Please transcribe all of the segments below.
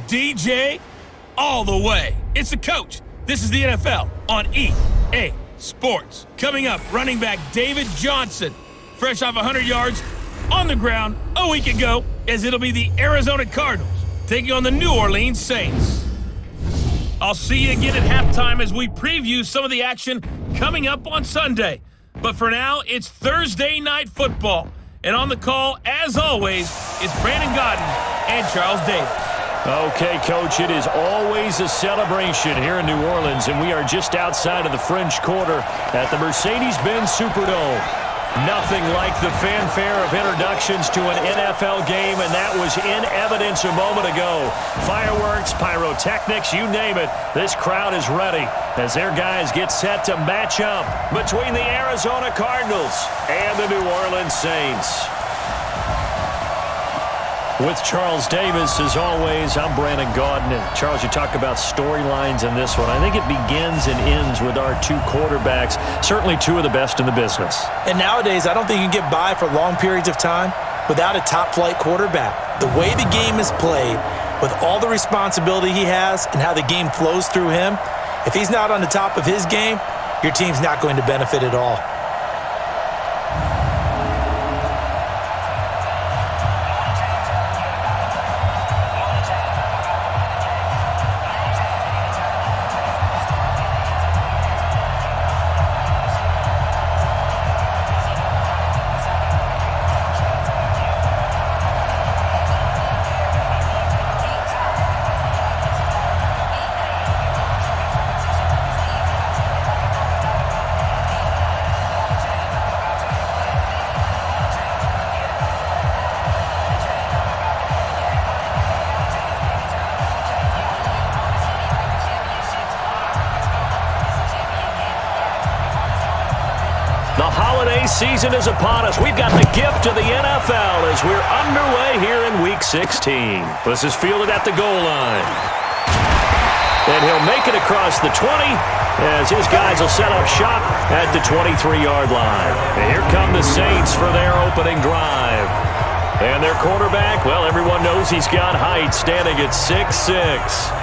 DJ all the way. It's the coach. This is the NFL on EA Sports. Coming up, running back David Johnson, fresh off 100 yards on the ground a week ago, as it'll be the Arizona Cardinals taking on the New Orleans Saints. I'll see you again at halftime as we preview some of the action coming up on Sunday. But for now, it's Thursday Night Football. And on the call, as always, it's Brandon Gaudin and Charles Davis. Okay, Coach, it is always a celebration here in New Orleans, and we are just outside of the French Quarter at the Mercedes-Benz Superdome. Nothing like the fanfare of introductions to an NFL game, and that was in evidence a moment ago. Fireworks, pyrotechnics, you name it. This crowd is ready as their guys get set to match up between the Arizona Cardinals and the New Orleans Saints. With Charles Davis, as always, I'm Brandon Gaudin. And Charles, you talk about storylines in this one. I think it begins and ends with our two quarterbacks, certainly two of the best in the business. And nowadays, I don't think you can get by for long periods of time without a top-flight quarterback. The way the game is played, with all the responsibility he has and how the game flows through him, if he's not on the top of his game, your team's not going to benefit at all. Season is upon us. We've got the gift of the NFL as we're underway here in Week 16. This is fielded at the goal line. And he'll make it across the 20 as his guys will set up shop at the 23-yard line. And here come the Saints for their opening drive. And their quarterback, well, everyone knows he's got height, standing at 6'6".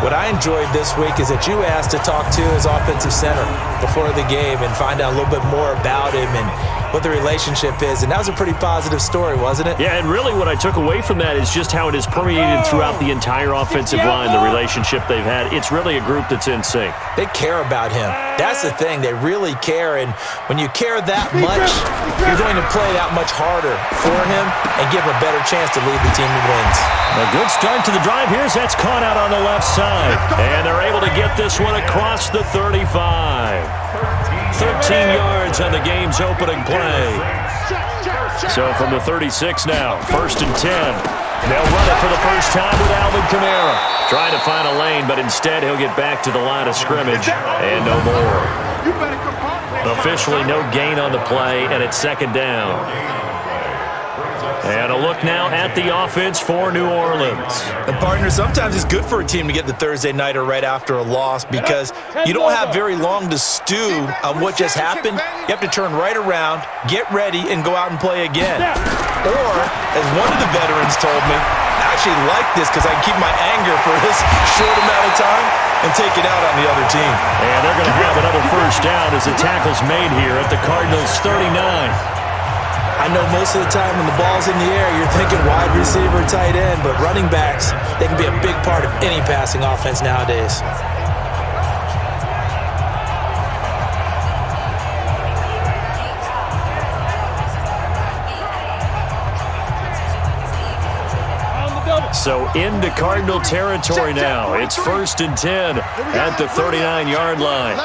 What I enjoyed this week is that you asked to talk to his offensive center before the game and find out a little bit more about him and what the relationship is. And that was a pretty positive story, wasn't it? Yeah, and really what I took away from that is just how it has permeated throughout the entire offensive line, the relationship they've had. It's really a group that's in sync. They care about him. That's the thing. They really care. And when you care that much, you're going to play that much harder for him and give him a better chance to lead the team to wins. A good start to the drive here as that's caught out on the left side. And they're able to get this one across the 35. 13 yards on the game's opening play. So from the 36 now, 1st and 10. They'll run it for the first time with Alvin Kamara. Trying to find a lane, but instead he'll get back to the line of scrimmage and no more. Officially no gain on the play, and it's 2nd down. And a look now at the offense for New Orleans. And partner, sometimes it's good for a team to get the Thursday nighter right after a loss because you don't have very long to stew on what just happened. You have to turn right around, get ready, and go out and play again. Or, as one of the veterans told me, I actually like this because I can keep my anger for this short amount of time and take it out on the other team. And they're going to have another first down as the tackle's made here at the Cardinals' 39. I know most of the time when the ball's in the air, you're thinking wide receiver, tight end, but running backs, they can be a big part of any passing offense nowadays. So into Cardinal territory now. It's 1st and 10 at the 39-yard line.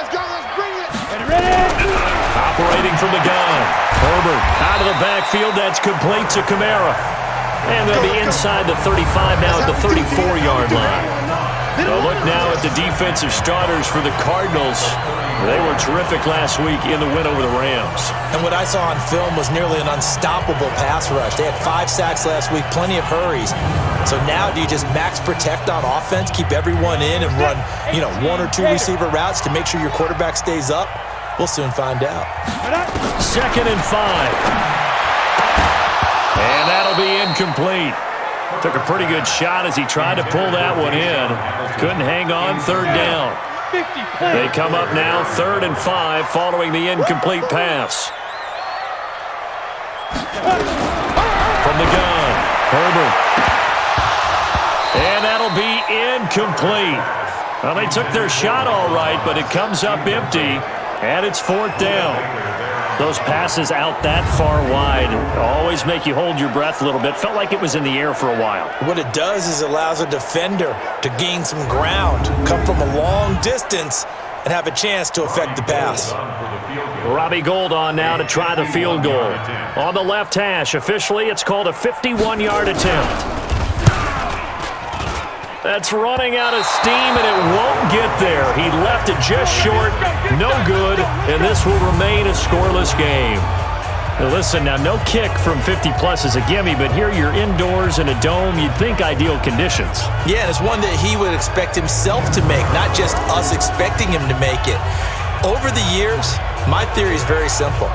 Operating from the gun. Herbert out of the backfield. That's complete to Kamara. And they'll be inside the 35 now at the 34-yard line. A look now at the defensive starters for the Cardinals. They were terrific last week in the win over the Rams. And what I saw on film was nearly an unstoppable pass rush. They had 5 sacks last week, plenty of hurries. So now do you just max protect on offense, keep everyone in and run, 1 or 2 receiver routes to make sure your quarterback stays up? We'll soon find out. 2nd and 5. And that'll be incomplete. Took a pretty good shot as he tried to pull that one in. Couldn't hang on. Third down. They come up now 3rd and 5 following the incomplete pass. From the gun, Herbert. And that'll be incomplete. Well, they took their shot all right, but it comes up empty, and it's 4th down. Those passes out that far wide always make you hold your breath a little bit. Felt like it was in the air for a while. What it does is it allows a defender to gain some ground, come from a long distance, and have a chance to affect the pass. Robbie Gould on now to try the field goal. On the left hash, officially it's called a 51-yard attempt. That's running out of steam, and it won't get there. He left it just short, no good, and this will remain a scoreless game. Now listen, now no kick from 50-plus is a gimme, but here you're indoors in a dome. You'd think ideal conditions. Yeah, and it's one that he would expect himself to make, not just us expecting him to make it. Over the years, my theory is very simple.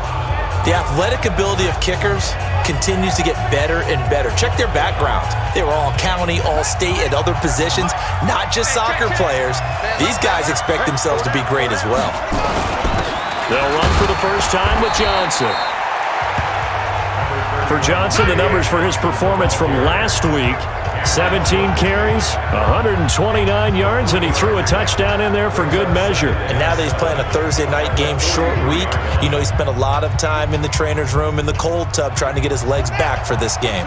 The athletic ability of kickers continues to get better and better. Check their backgrounds. They were all county, all state, at other positions, not just soccer players. These guys expect themselves to be great as well. They'll run for the first time with Johnson. For Johnson, the numbers for his performance from last week: 17 carries, 129 yards, and he threw a touchdown in there for good measure. And now that he's playing a Thursday night game, short week, you know he spent a lot of time in the trainer's room in the cold tub trying to get his legs back for this game.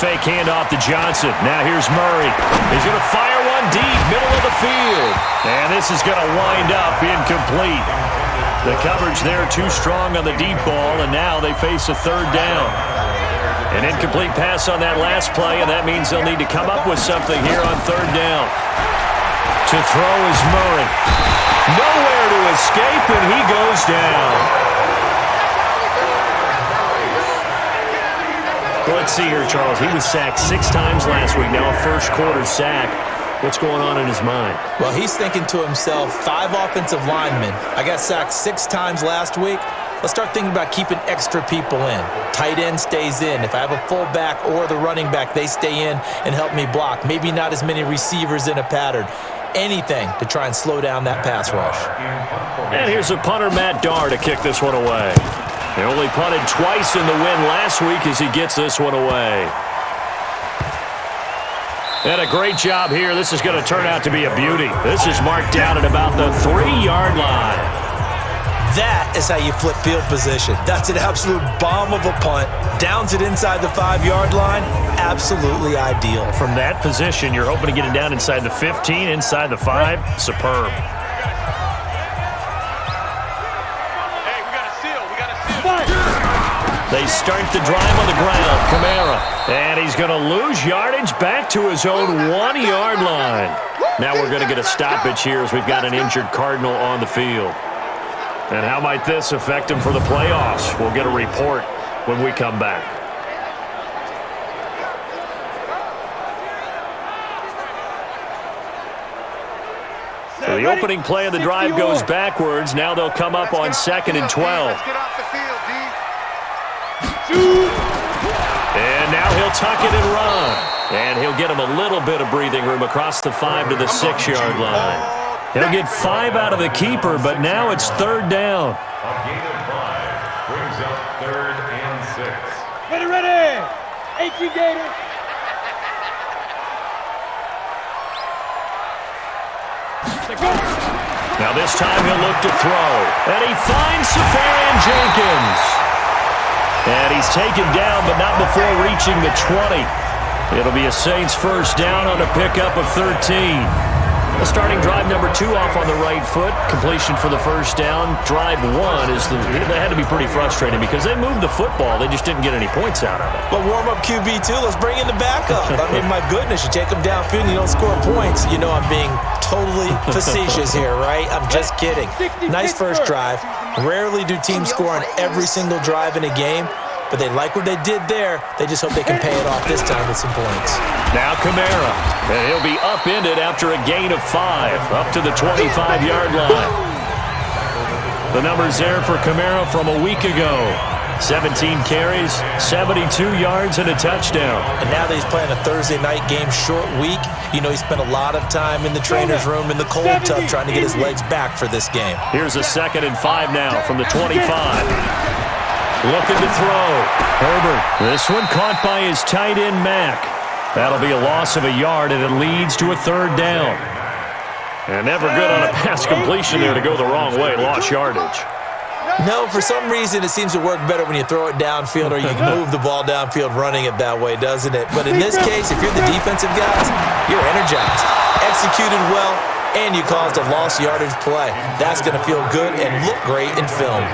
Fake handoff to Johnson. Now here's Murray. He's going to fire one deep, middle of the field. And this is going to wind up incomplete. The coverage there too strong on the deep ball, and now they face a 3rd down. An incomplete pass on that last play, and that means they'll need to come up with something here on 3rd down. To throw is Murray. Nowhere to escape, and he goes down. Let's see here, Charles. He was sacked 6 times last week. Now a first-quarter sack. What's going on in his mind? Well, he's thinking to himself, 5 offensive linemen. I got sacked 6 times last week. Let's start thinking about keeping extra people in. Tight end stays in. If I have a fullback or the running back, they stay in and help me block. Maybe not as many receivers in a pattern. Anything to try and slow down that pass rush. And here's a punter, Matt Darr, to kick this one away. He only punted twice in the win last week as he gets this one away. And a great job here. This is going to turn out to be a beauty. This is marked down at about the 3-yard line. That is how you flip field position. That's an absolute bomb of a punt. Downs it inside the 5-yard line. Absolutely ideal. From that position, you're hoping to get it down inside the 15, inside the 5. Superb. They start the drive on the ground. Kamara. And he's going to lose yardage back to his own 1-yard line. Now we're going to get a stoppage here as we've got an injured Cardinal on the field. And how might this affect him for the playoffs? We'll get a report when we come back. So the opening play of the drive goes backwards. Now they'll come up on 2nd and 12. And now he'll tuck it and run. And he'll get him a little bit of breathing room across the 5 to the 6-yard line. He'll get 5 out of the keeper, but now it's 3rd down. A gain of 5 brings up 3rd and 6. Ready! 18 Gators. Now this time he'll look to throw. And he finds Safarian Jenkins. And he's taken down, but not before reaching the 20. It'll be a Saints first down on a pickup of 13. Starting drive number 2 off on the right foot. Completion for the first down. Drive 1 is they had to be pretty frustrating because they moved the football. They just didn't get any points out of it. But warm-up QB2, let's bring in the backup. I mean, my goodness, you take them downfield and you don't score points. You know I'm being totally facetious here, right? I'm just kidding. Nice first drive. Rarely do teams score on every single drive in a game, but they like what they did there. They just hope they can pay it off this time with some points. Now Kamara, and he'll be upended after a gain of 5, up to the 25-yard line. The numbers there for Kamara from a week ago. 17 carries, 72 yards, and a touchdown. And now that he's playing a Thursday night game, short week, you know he spent a lot of time in the trainer's room in the cold tub trying to get his legs back for this game. Here's a 2nd and 5 now from the 25. Looking to throw. Herbert. This one caught by his tight end, Mack. That'll be a loss of a yard, and it leads to a 3rd down. And never good on a pass completion there to go the wrong way. Lost yardage. No, for some reason it seems to work better when you throw it downfield or you can move the ball downfield running it that way, doesn't it? But in this case, if you're the defensive guys, you're energized, executed well, and you caused a lost yardage play. That's going to feel good and look great in film.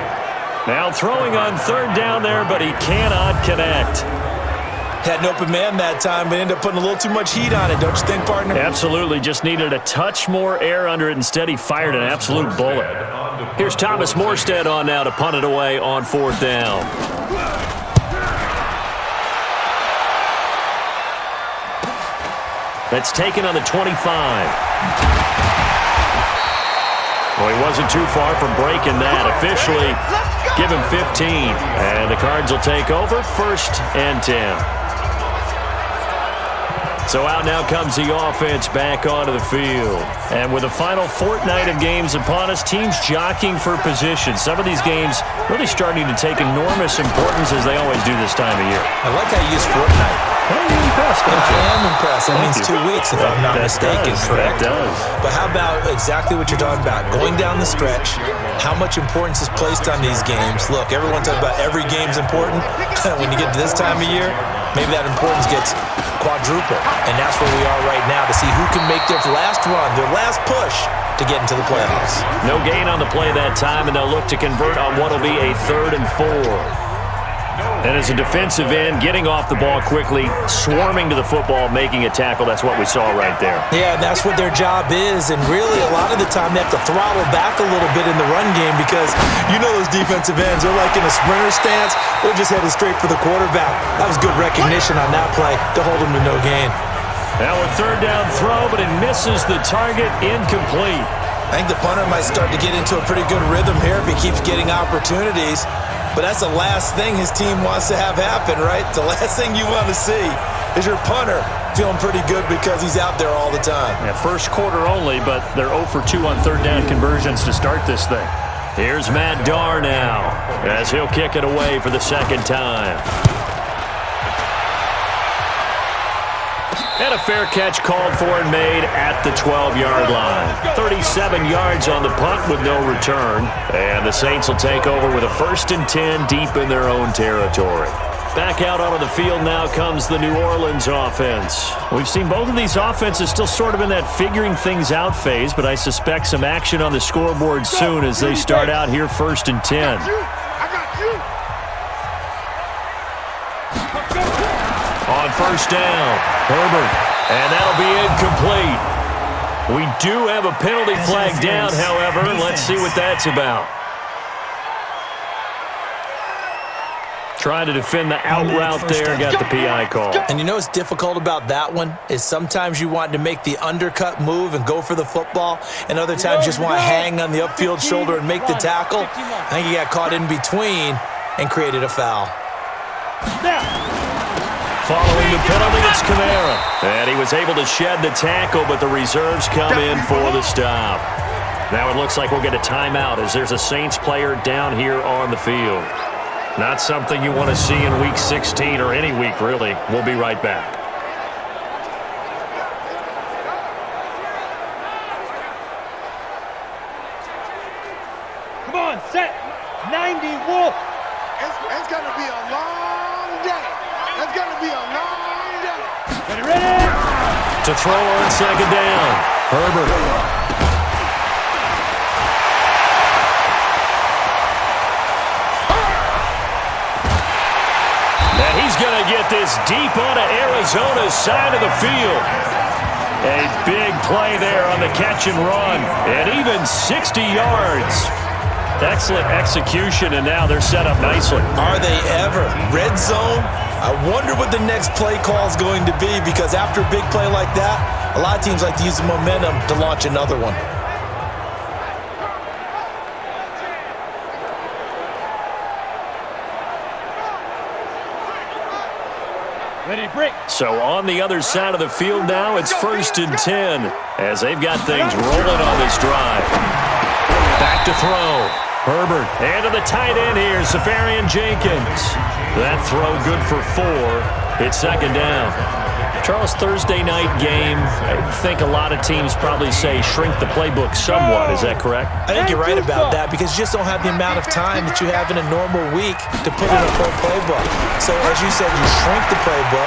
Now throwing on 3rd down there, but he cannot connect. Had an open man that time, but ended up putting a little too much heat on it, don't you think, partner? Absolutely. Just needed a touch more air under it. Instead, he fired an absolute bullet. Here's Thomas Morstead on now to punt it away on 4th down. That's taken on the 25. Well, he wasn't too far from breaking that. Officially, give him 15. And the Cards will take over 1st and 10. So out now comes the offense back onto the field. And with the final fortnight of games upon us, teams jockeying for position. Some of these games really starting to take enormous importance as they always do this time of year. I like how you use fortnight. Hey, you're impressed, I am impressed. That means 2 weeks if I'm not mistaken, correct? That does. But how about exactly what you're talking about? Going down the stretch, how much importance is placed on these games? Look, everyone talks about every game's important. When you get to this time of year, maybe that importance gets quadruple. And that's where we are right now to see who can make their last run, their last push to get into the playoffs. No gain on the play that time, and they'll look to convert on what will be a 3rd and 4. And as a defensive end, getting off the ball quickly, swarming to the football, making a tackle, that's what we saw right there. Yeah, and that's what their job is. And really, a lot of the time, they have to throttle back a little bit in the run game because you know those defensive ends, they're like in a sprinter stance. They're just headed straight for the quarterback. That was good recognition on that play to hold him to no gain. Now a 3rd down throw, but it misses the target, incomplete. I think the punter might start to get into a pretty good rhythm here if he keeps getting opportunities. But that's the last thing his team wants to have happen, right? The last thing you want to see is your punter feeling pretty good because he's out there all the time. Yeah, 1st quarter only, but they're 0 for 2 on 3rd down conversions to start this thing. Here's Matt Darr now as he'll kick it away for the 2nd time. And a fair catch called for and made at the 12-yard line. 37 yards on the punt with no return. And the Saints will take over with a 1st and 10 deep in their own territory. Back out onto the field now comes the New Orleans offense. We've seen both of these offenses still sort of in that figuring things out phase, but I suspect some action on the scoreboard soon as they start out here 1st and 10. On 1st down, Herbert, and that'll be incomplete. We do have a penalty flag down, however. Let's see what that's about. Trying to defend the out route there, got the PI call. And you know what's difficult about that one is sometimes you want to make the undercut move and go for the football, and other times just want to hang on the upfield shoulder and make the tackle. I think he got caught in between and created a foul. Following the penalty, it's Kamara. And he was able to shed the tackle, but the reserves come in for the stop. Now it looks like we'll get a timeout as there's a Saints player down here on the field. Not something you want to see in Week 16 or any week, really. We'll be right back. Come on, set. 90, Wolf. It's going to be a long day. It's going to be a long day. Ready? To throw on 2nd down, Herbert. And he's going to get this deep onto Arizona's side of the field. A big play there on the catch and run. And even 60 yards. Excellent execution, and now they're set up nicely. Are they ever? Red zone? I wonder what the next play call is going to be, because after a big play like that, a lot of teams like to use the momentum to launch another one. Ready, break. So on the other side of the field now, it's 1st and 10 as they've got things rolling on this drive. Back to throw. Herbert, and to the tight end here, Safarian Jenkins. That throw good for 4. It's 2nd down. Charles, Thursday night game, I think a lot of teams probably say shrink the playbook somewhat. Is that correct? I think you're right about that because you just don't have the amount of time that you have in a normal week to put in a full playbook. So as you said, you shrink the playbook,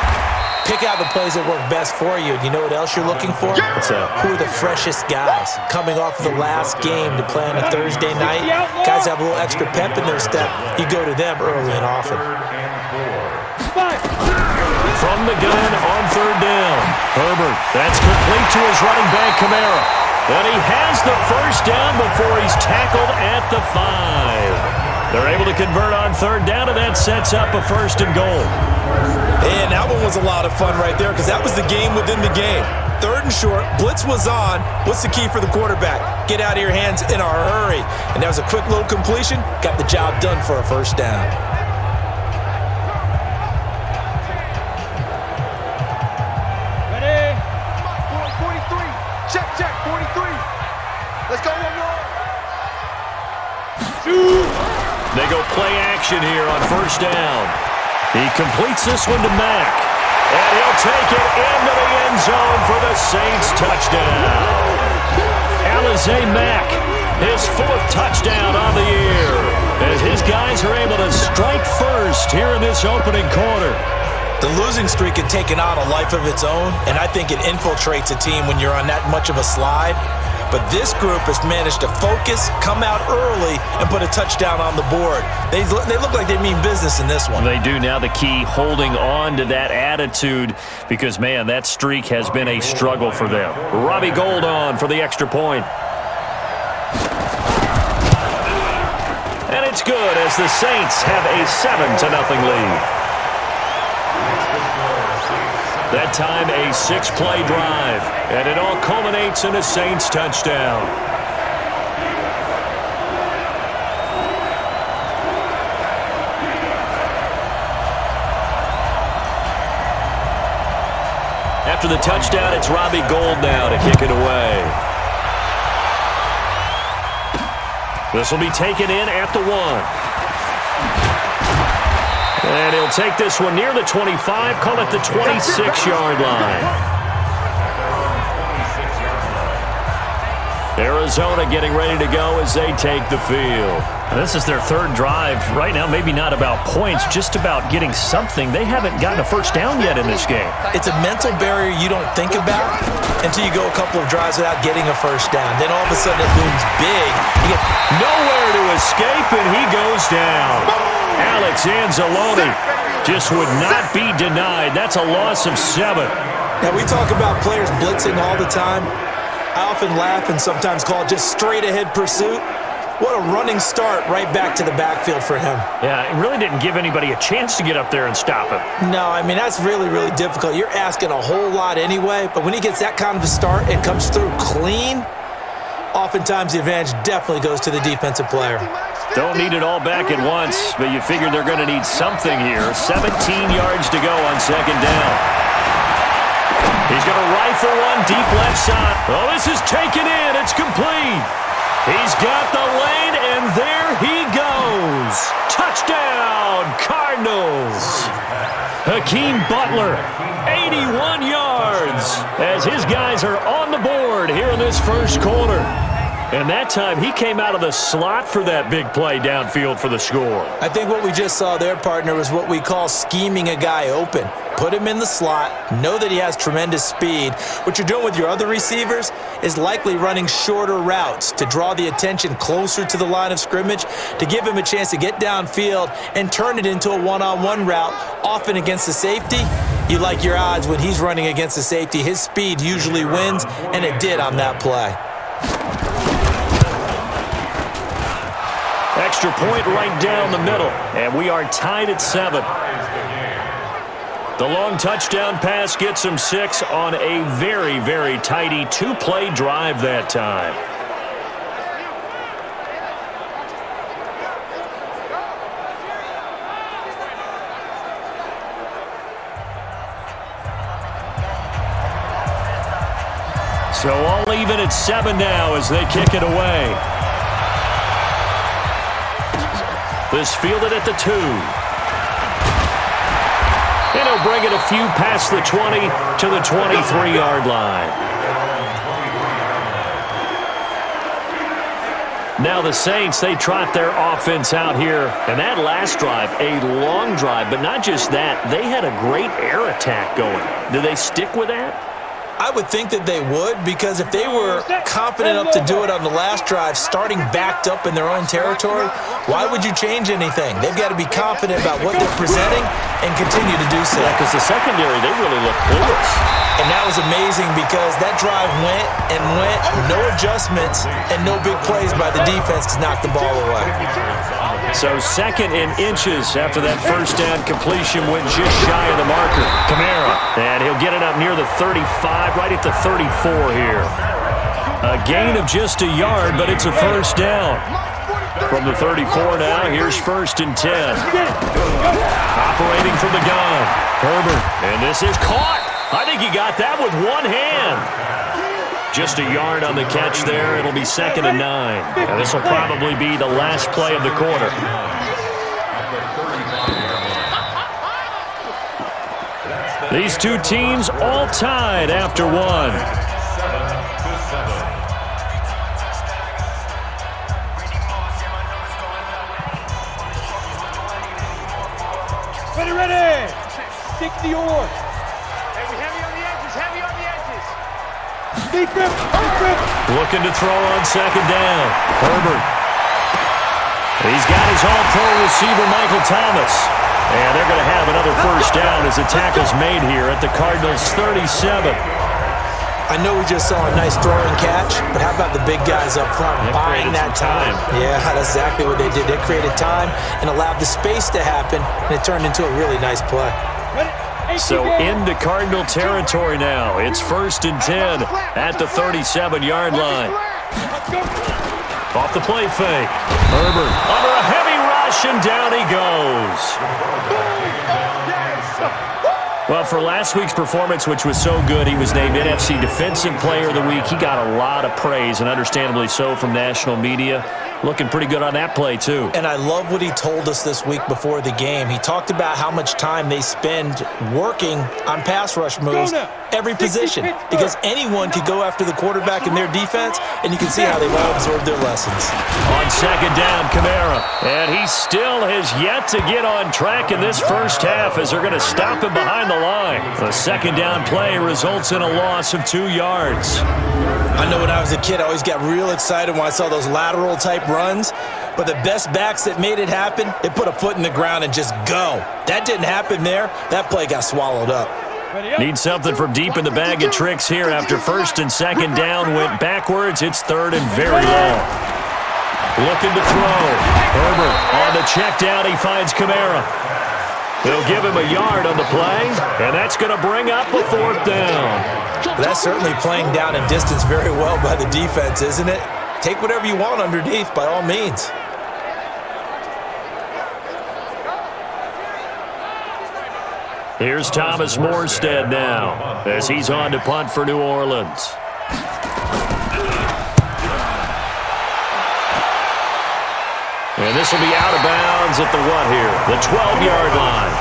pick out the plays that work best for you. You know what else you're looking for? What's that? Who are the freshest guys coming off of the last game to play on a Thursday night? Guys have a little extra pep in their step. You go to them early and often. From the gun on 3rd down. Herbert, that's complete to his running back, Kamara. And he has the 1st down before he's tackled at the 5. They're able to convert on 3rd down, and that sets up a 1st and goal. And that one was a lot of fun right there because that was the game within the game. 3rd and short, blitz was on. What's the key for the quarterback? Get out of your hands in a hurry. And that was a quick little completion. Got the job done for a 1st down. Let's go, one more. They go play action here on 1st down. He completes this one to Mack. And he'll take it into the end zone for the Saints touchdown. Alize Mack, his 4th touchdown on the year. As his guys are able to strike first here in this opening quarter. The losing streak had taken on a life of its own, and I think it infiltrates a team when you're on that much of a slide. But this group has managed to focus, come out early, and put a touchdown on the board. They look like they mean business in this one. They do. Now the key, holding on to that attitude because, man, that streak has been a struggle for them. Robbie Gould on for the extra point. And it's good as the Saints have a 7-0 lead. That time a 6-play drive, and it all culminates in a Saints touchdown. After the touchdown, it's Robbie Gould now to kick it away. This will be taken in at the 1. And he'll take this one near the 25, call it the 26-yard line. Arizona getting ready to go as they take the field. This is their 3rd drive. Right now, maybe not about points, just about getting something. They haven't gotten a 1st down yet in this game. It's a mental barrier you don't think about until you go a couple of drives without getting a 1st down. Then all of a sudden it looms big. You get nowhere to escape, and he goes down. Alex Anzalone just would not be denied. That's a loss of 7. Now, we talk about players blitzing all the time. I often laugh and sometimes call it just straight-ahead pursuit. What a running start right back to the backfield for him. Yeah, it really didn't give anybody a chance to get up there and stop him. No, I mean, that's really, really difficult. You're asking a whole lot anyway, but when he gets that kind of a start and comes through clean, oftentimes the advantage definitely goes to the defensive player. Don't need it all back at once, but you figure they're going to need something here. 17 yards to go on 2nd down. He's going to rifle one deep left side. Oh, this is taken in. It's complete. He's got the lane, and there he goes. Touchdown, Cardinals. Hakeem Butler, 81 yards, as his guys are on the board here in this 1st quarter. And that time, he came out of the slot for that big play downfield for the score. I think what we just saw there, partner, was what we call scheming a guy open. Put him in the slot, know that he has tremendous speed. What you're doing with your other receivers is likely running shorter routes to draw the attention closer to the line of scrimmage, to give him a chance to get downfield and turn it into a one-on-one route, often against the safety. You like your odds when he's running against the safety. His speed usually wins, and it did on that play. Extra point right down the middle, and we are tied at 7. The long touchdown pass gets him 6 on a very, very tidy 2-play drive that time. So all even at 7 now as they kick it away. This fielded at the 2. And he'll bring it a few past the 20 to the 23-yard line. Now the Saints, they trot their offense out here. And that last drive, a long drive, but not just that. They had a great air attack going. Do they stick with that? I would think that they would, because if they were confident enough to do it on the last drive, starting backed up in their own territory, why would you change anything? They've got to be confident about what they're presenting and continue to do so. Yeah, because the secondary, they really look clueless. And that was amazing because that drive went and went, no adjustments, and no big plays by the defense to knock the ball away. So 2nd and inches after that first down completion went just shy of the marker. Kamara, and he'll get it up near the 35, right at the 34 here. A gain of just a yard, but it's a first down. From the 34 now, here's 1st and 10. Operating from the gun, Herbert, and this is caught. I think he got that with one hand. Just a yard on the catch there. It'll be 2nd and 9. And this will probably be the last play of the quarter. These two teams all tied after 1. Ready. 60 oars. Looking to throw on 2nd down. Herbert. He's got his all-pro receiver, Michael Thomas. And they're going to have another first down as the tackle's made here at the Cardinals' 37. I know we just saw a nice throw and catch, but how about the big guys up front buying that time? Yeah, that's exactly what they did. They created time and allowed the space to happen, and it turned into a really nice play. So into Cardinal territory now. It's 1st and 10 at the 37-yard line. Off the play fake. Herbert under a heavy rush, and down he goes. Well, for last week's performance, which was so good, he was named NFC Defensive Player of the Week. He got a lot of praise, and understandably so, from national media. Looking pretty good on that play, too. And I love what he told us this week before the game. He talked about how much time they spend working on pass rush moves, every position, because anyone could go after the quarterback in their defense, and you can see how they well absorb their lessons. On 2nd down, Kamara. And he still has yet to get on track in this first half as they're going to stop him behind the line. The 2nd down play results in a loss of 2 yards. I know when I was a kid, I always got real excited when I saw those lateral-type runs, but the best backs that made it happen, they put a foot in the ground and just go. That didn't happen there. That play got swallowed up. Need something from deep in the bag of tricks here after 1st and 2nd down went backwards. It's 3rd and very long. Looking to throw. Herbert on the check down. He finds Kamara. They'll give him a yard on the play, and that's going to bring up a 4th down. That's certainly playing down in distance very well by the defense, isn't it? Take whatever you want underneath, by all means. Here's Thomas Morstead now as he's on to punt for New Orleans. And this will be out of bounds at the what here? The 12-yard line.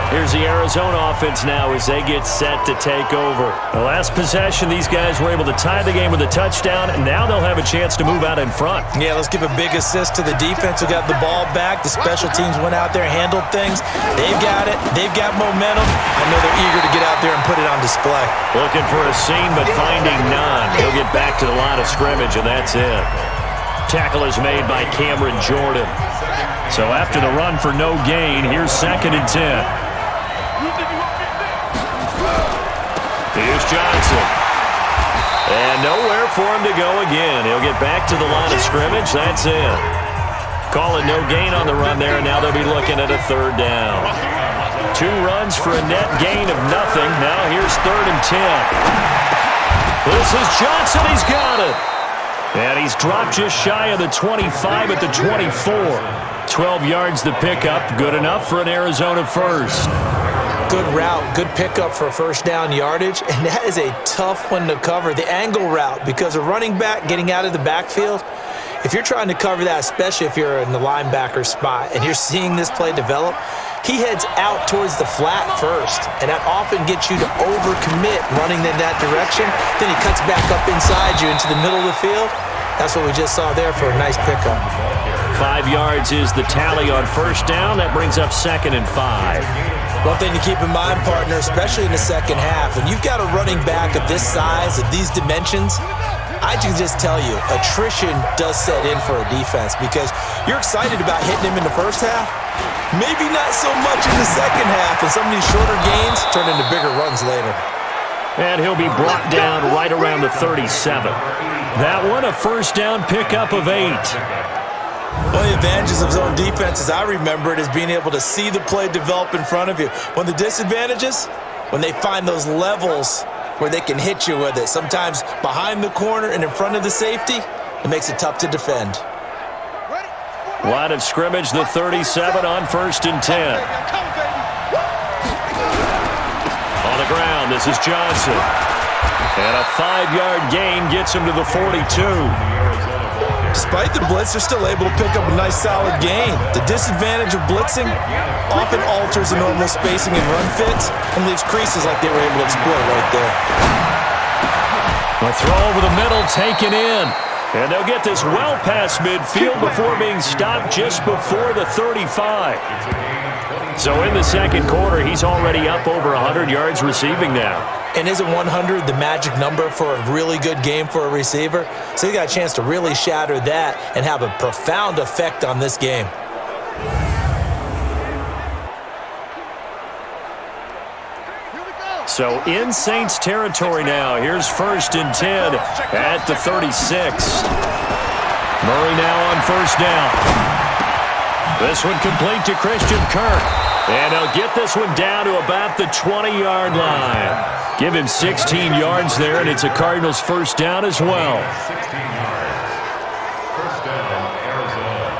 Here's the Arizona offense now as they get set to take over. The last possession, these guys were able to tie the game with a touchdown, and now they'll have a chance to move out in front. Yeah, let's give a big assist to the defense who got the ball back. The special teams went out there, handled things. They've got it. They've got momentum. I know they're eager to get out there and put it on display. Looking for a seam, but finding none. He'll get back to the line of scrimmage, and that's it. Tackle is made by Cameron Jordan. So after the run for no gain, here's 2nd and 10. Here's Johnson. And nowhere for him to go again. He'll get back to the line of scrimmage. That's it. Call it no gain on the run there, and now they'll be looking at a 3rd down. 2 runs for a net gain of nothing. Now here's 3rd and 10. This is Johnson. He's got it. And he's dropped just shy of the 25 at the 24. 12 yards to pick up. Good enough for an Arizona first. good route, good pickup for first down yardage, and that is a tough one to cover, the angle route, because a running back getting out of the backfield, if you're trying to cover that, especially if you're in the linebacker spot and you're seeing this play develop, he heads out towards the flat first, and that often gets you to overcommit running in that direction. Then he cuts back up inside you into the middle of the field. That's what we just saw there for a nice pickup. 5 yards is the tally on first down. That brings up 2nd and 5. One thing to keep in mind, partner, especially in the second half, when you've got a running back of this size, of these dimensions, I can just tell you, attrition does set in for a defense because you're excited about hitting him in the first half. Maybe not so much in the second half, and some of these shorter gains turn into bigger runs later. And he'll be brought down right around the 37. That one, a first down pickup of 8. One of the advantages of zone defense, as I remember it, is being able to see the play develop in front of you. One of the disadvantages, when they find those levels where they can hit you with it, sometimes behind the corner and in front of the safety, it makes it tough to defend. Line of scrimmage, the 37 on 1st and 10. On the ground, this is Johnson. And a 5-yard gain gets him to the 42. Despite the blitz, they're still able to pick up a nice solid gain. The disadvantage of blitzing often alters the normal spacing and run fits and leaves creases like they were able to exploit right there. A throw over the middle, taken in. And they'll get this well past midfield before being stopped just before the 35. So in the second quarter, he's already up over 100 yards receiving now. And isn't 100 the magic number for a really good game for a receiver? So he got a chance to really shatter that and have a profound effect on this game. So in Saints territory now. Here's 1st and 10 at the 36. Murray now on first down. This one complete to Christian Kirk. And he'll get this one down to about the 20-yard line. Give him 16 yards there, and it's a Cardinals first down as well. 16 yards. First down, Arizona.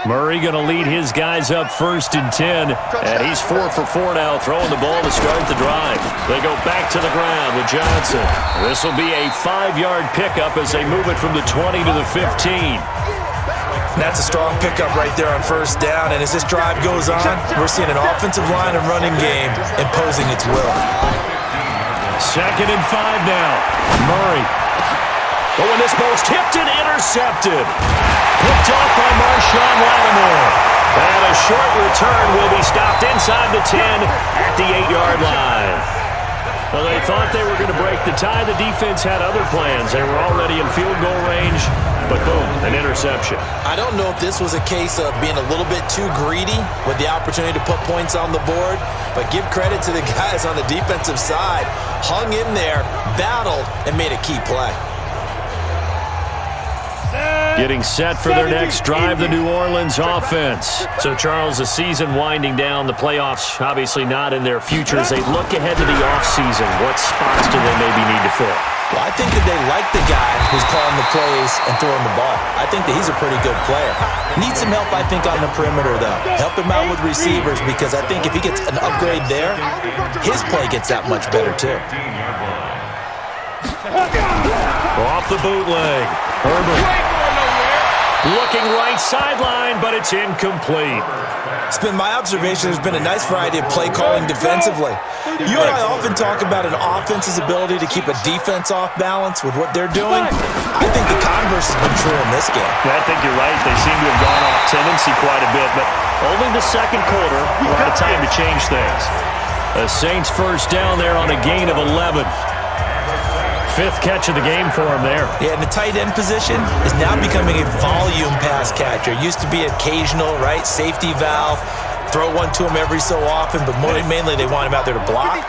Murray going to lead his guys up 1st and 10, and he's 4 for 4 now, throwing the ball to start the drive. They go back to the ground with Johnson. This will be a 5-yard pickup as they move it from the 20 to the 15. That's a strong pickup right there on first down, and as this drive goes on, we're seeing an offensive line and running game imposing its will. 2nd and 5 now. Murray. Oh, and this ball's tipped and intercepted. Picked off by Marshawn Lattimore. And a short return will be stopped inside the 10 at the 8-yard line. Well, they thought they were going to break the tie. The defense had other plans. They were already in field goal range, but boom, an interception. I don't know if this was a case of being a little bit too greedy with the opportunity to put points on the board, but give credit to the guys on the defensive side. Hung in there, battled, and made a key play. Getting set for their next drive, the New Orleans offense. So, Charles, the season winding down, the playoffs obviously not in their future. As they look ahead to the offseason, what spots do they maybe need to fill? Well, I think that they like the guy who's calling the plays and throwing the ball. I think that he's a pretty good player. Needs some help, I think, on the perimeter, though. Help him out with receivers, because I think if he gets an upgrade there, his play gets that much better, too. Off the bootleg. Herbert. Looking right sideline, but it's incomplete. It's been my observation there's been a nice variety of play calling defensively. You and I often talk about an offense's ability to keep a defense off balance with what they're doing. I think the converse has been true in this game. I think you're right. They seem to have gone off tendency quite a bit, but only the second quarter, a lot of time to change things. The Saints first down there on a gain of 11. 5th catch of the game for him there. Yeah, and the tight end position is now becoming a volume pass catcher. It used to be occasional, right? Safety valve, throw one to him every so often, but mainly they want him out there to block.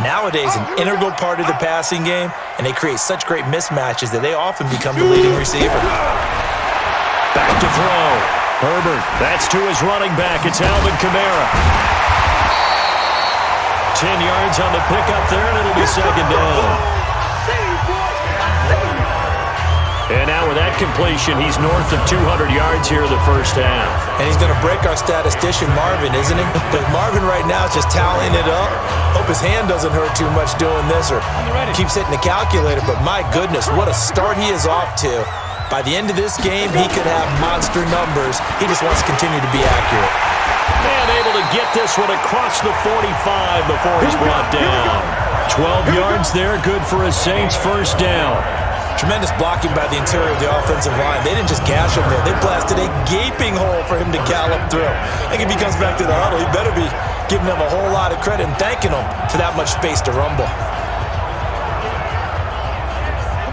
Nowadays, an integral part of the passing game, and they create such great mismatches that they often become the leading receiver. Back to throw. Herbert, that's to his running back. It's Alvin Kamara. 10 yards on the pickup there, and it'll be 2nd down. And now with that completion, he's north of 200 yards here in the first half. And he's going to break our statistician, Marvin, isn't he? Because Marvin right now is just tallying it up. Hope his hand doesn't hurt too much doing this or keeps hitting the calculator. But my goodness, what a start he is off to. By the end of this game, he could have monster numbers. He just wants to continue to be accurate. And able to get this one across the 45 before he's brought down. 12 yards there, good for a Saints first down. Tremendous blocking by the interior of the offensive line. They didn't just gash him there. They blasted a gaping hole for him to gallop through. I think if he comes back to the huddle, he better be giving them a whole lot of credit and thanking them for that much space to rumble.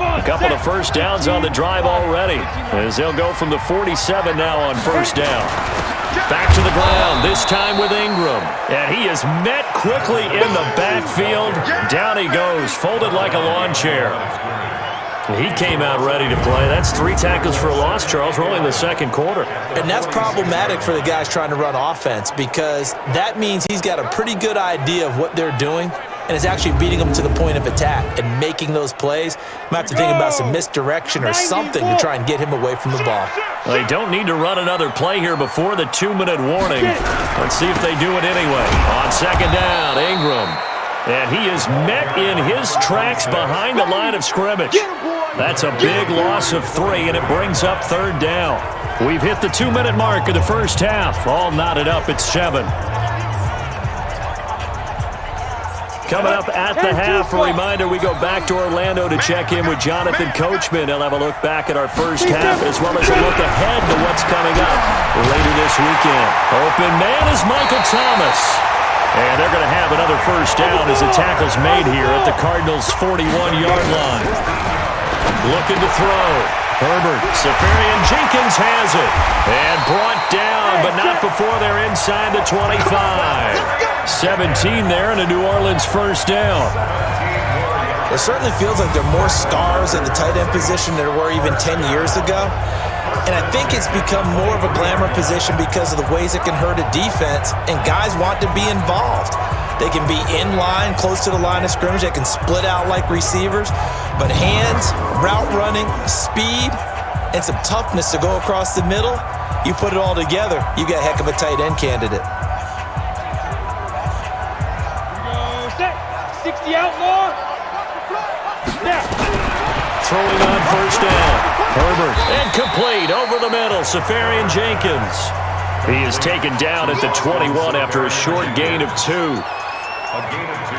A couple of first downs on the drive already, as they'll go from the 47 now on first down. Back to the ground, this time with Ingram. And he is met quickly in the backfield. Down he goes, folded like a lawn chair. He came out ready to play. That's 3 tackles for a loss, Charles. We're only in the second quarter. And that's problematic for the guys trying to run offense because that means he's got a pretty good idea of what they're doing and is actually beating them to the point of attack and making those plays. Might have to think about some misdirection or something to try and get him away from the ball. They don't need to run another play here before the 2-minute warning. Let's see if they do it anyway. On second down, Ingram. And he is met in his tracks behind the line of scrimmage. That's a big loss of 3, and it brings up third down. We've hit the 2-minute mark of the first half. All knotted up at 7. Coming up at the half, a reminder, we go back to Orlando to check in with Jonathan Coachman. He'll have a look back at our first half as well as a look ahead to what's coming up later this weekend. Open man is Michael Thomas. And they're going to have another first down as the tackle's made here at the Cardinals' 41-yard line. Looking to throw. Herbert, Safarian Jenkins has it. And brought down, but not before they're inside the 25. 17 there and a New Orleans first down. It certainly feels like there are more stars in the tight end position than there were even 10 years ago. And I think it's become more of a glamour position because of the ways it can hurt a defense, and guys want to be involved. They can be in line, close to the line of scrimmage. They can split out like receivers. But hands, route running, speed, and some toughness to go across the middle, you put it all together, you got a heck of a tight end candidate. 60 outlaw. Throwing on first down. Herbert, incomplete, over the middle, Safarian Jenkins. He is taken down at the 21 after a short gain of 2.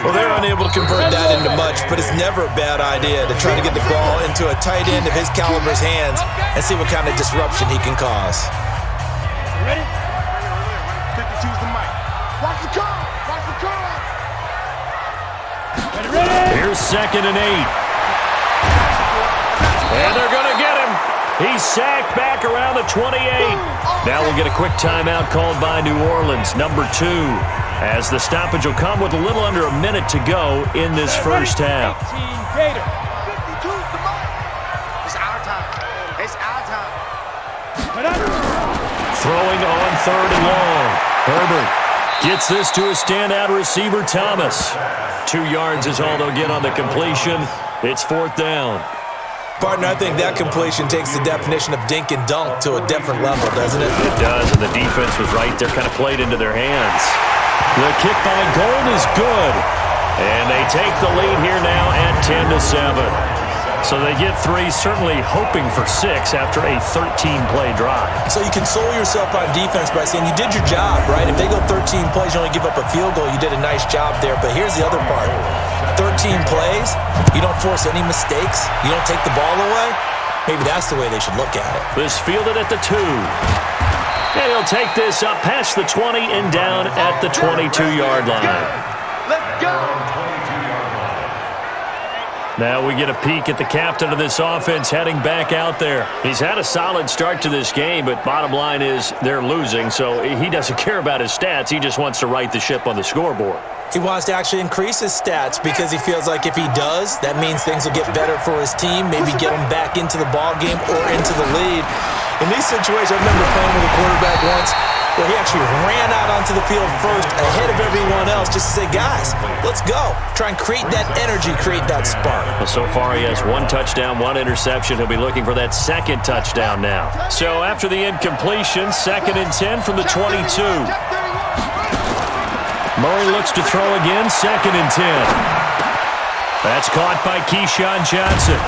Well, they're unable to convert that into much, but it's never a bad idea to try to get the ball into a tight end of his caliber's hands and see what kind of disruption he can cause. Ready? 52's the mic. Watch the car! Watch the car! Ready? Here's 2nd and 8. And they're going to get him. He's sacked back around the 28. Now we'll get a quick timeout called by New Orleans, number 2, as the stoppage will come with a little under a minute to go in this first half. 18 Gator. 52's the mic. It's our time. It's our time. Throwing on 3rd and long. Herbert gets this to a standout receiver, Thomas. 2 yards is all they'll get on the completion. It's 4th down. Partner, I think that completion takes the definition of dink and dunk to a different level, doesn't it? It does, and the defense was right there, kind of played into their hands. The kick by Gold is good, and they take the lead here now at 10-7. So they get 3, certainly hoping for 6 after a 13-play drive. So you console yourself on defense by saying you did your job, right? If they go 13 plays, you only give up a field goal, you did a nice job there. But here's the other part. 13 plays, you don't force any mistakes, you don't take the ball away. Maybe that's the way they should look at it. This fielded at the 2. And he'll take this up past the 20 and down at the 22-yard line. Let's go! Now we get a peek at the captain of this offense heading back out there. He's had a solid start to this game, but bottom line is they're losing, so he doesn't care about his stats. He just wants to right the ship on the scoreboard. He wants to actually increase his stats because he feels like if he does, that means things will get better for his team, maybe get him back into the ball game or into the lead. In these situations, I remember playing with a quarterback once. where he actually ran out onto the field first ahead of everyone else just to say, guys, let's go. Try and create that energy, create that spark. Well, so far he has 1 touchdown, 1 interception. He'll be looking for that second touchdown now. So after the incompletion, 2nd and 10 from the 22. Murray looks to throw again, 2nd and 10. That's caught by Keyshawn Johnson.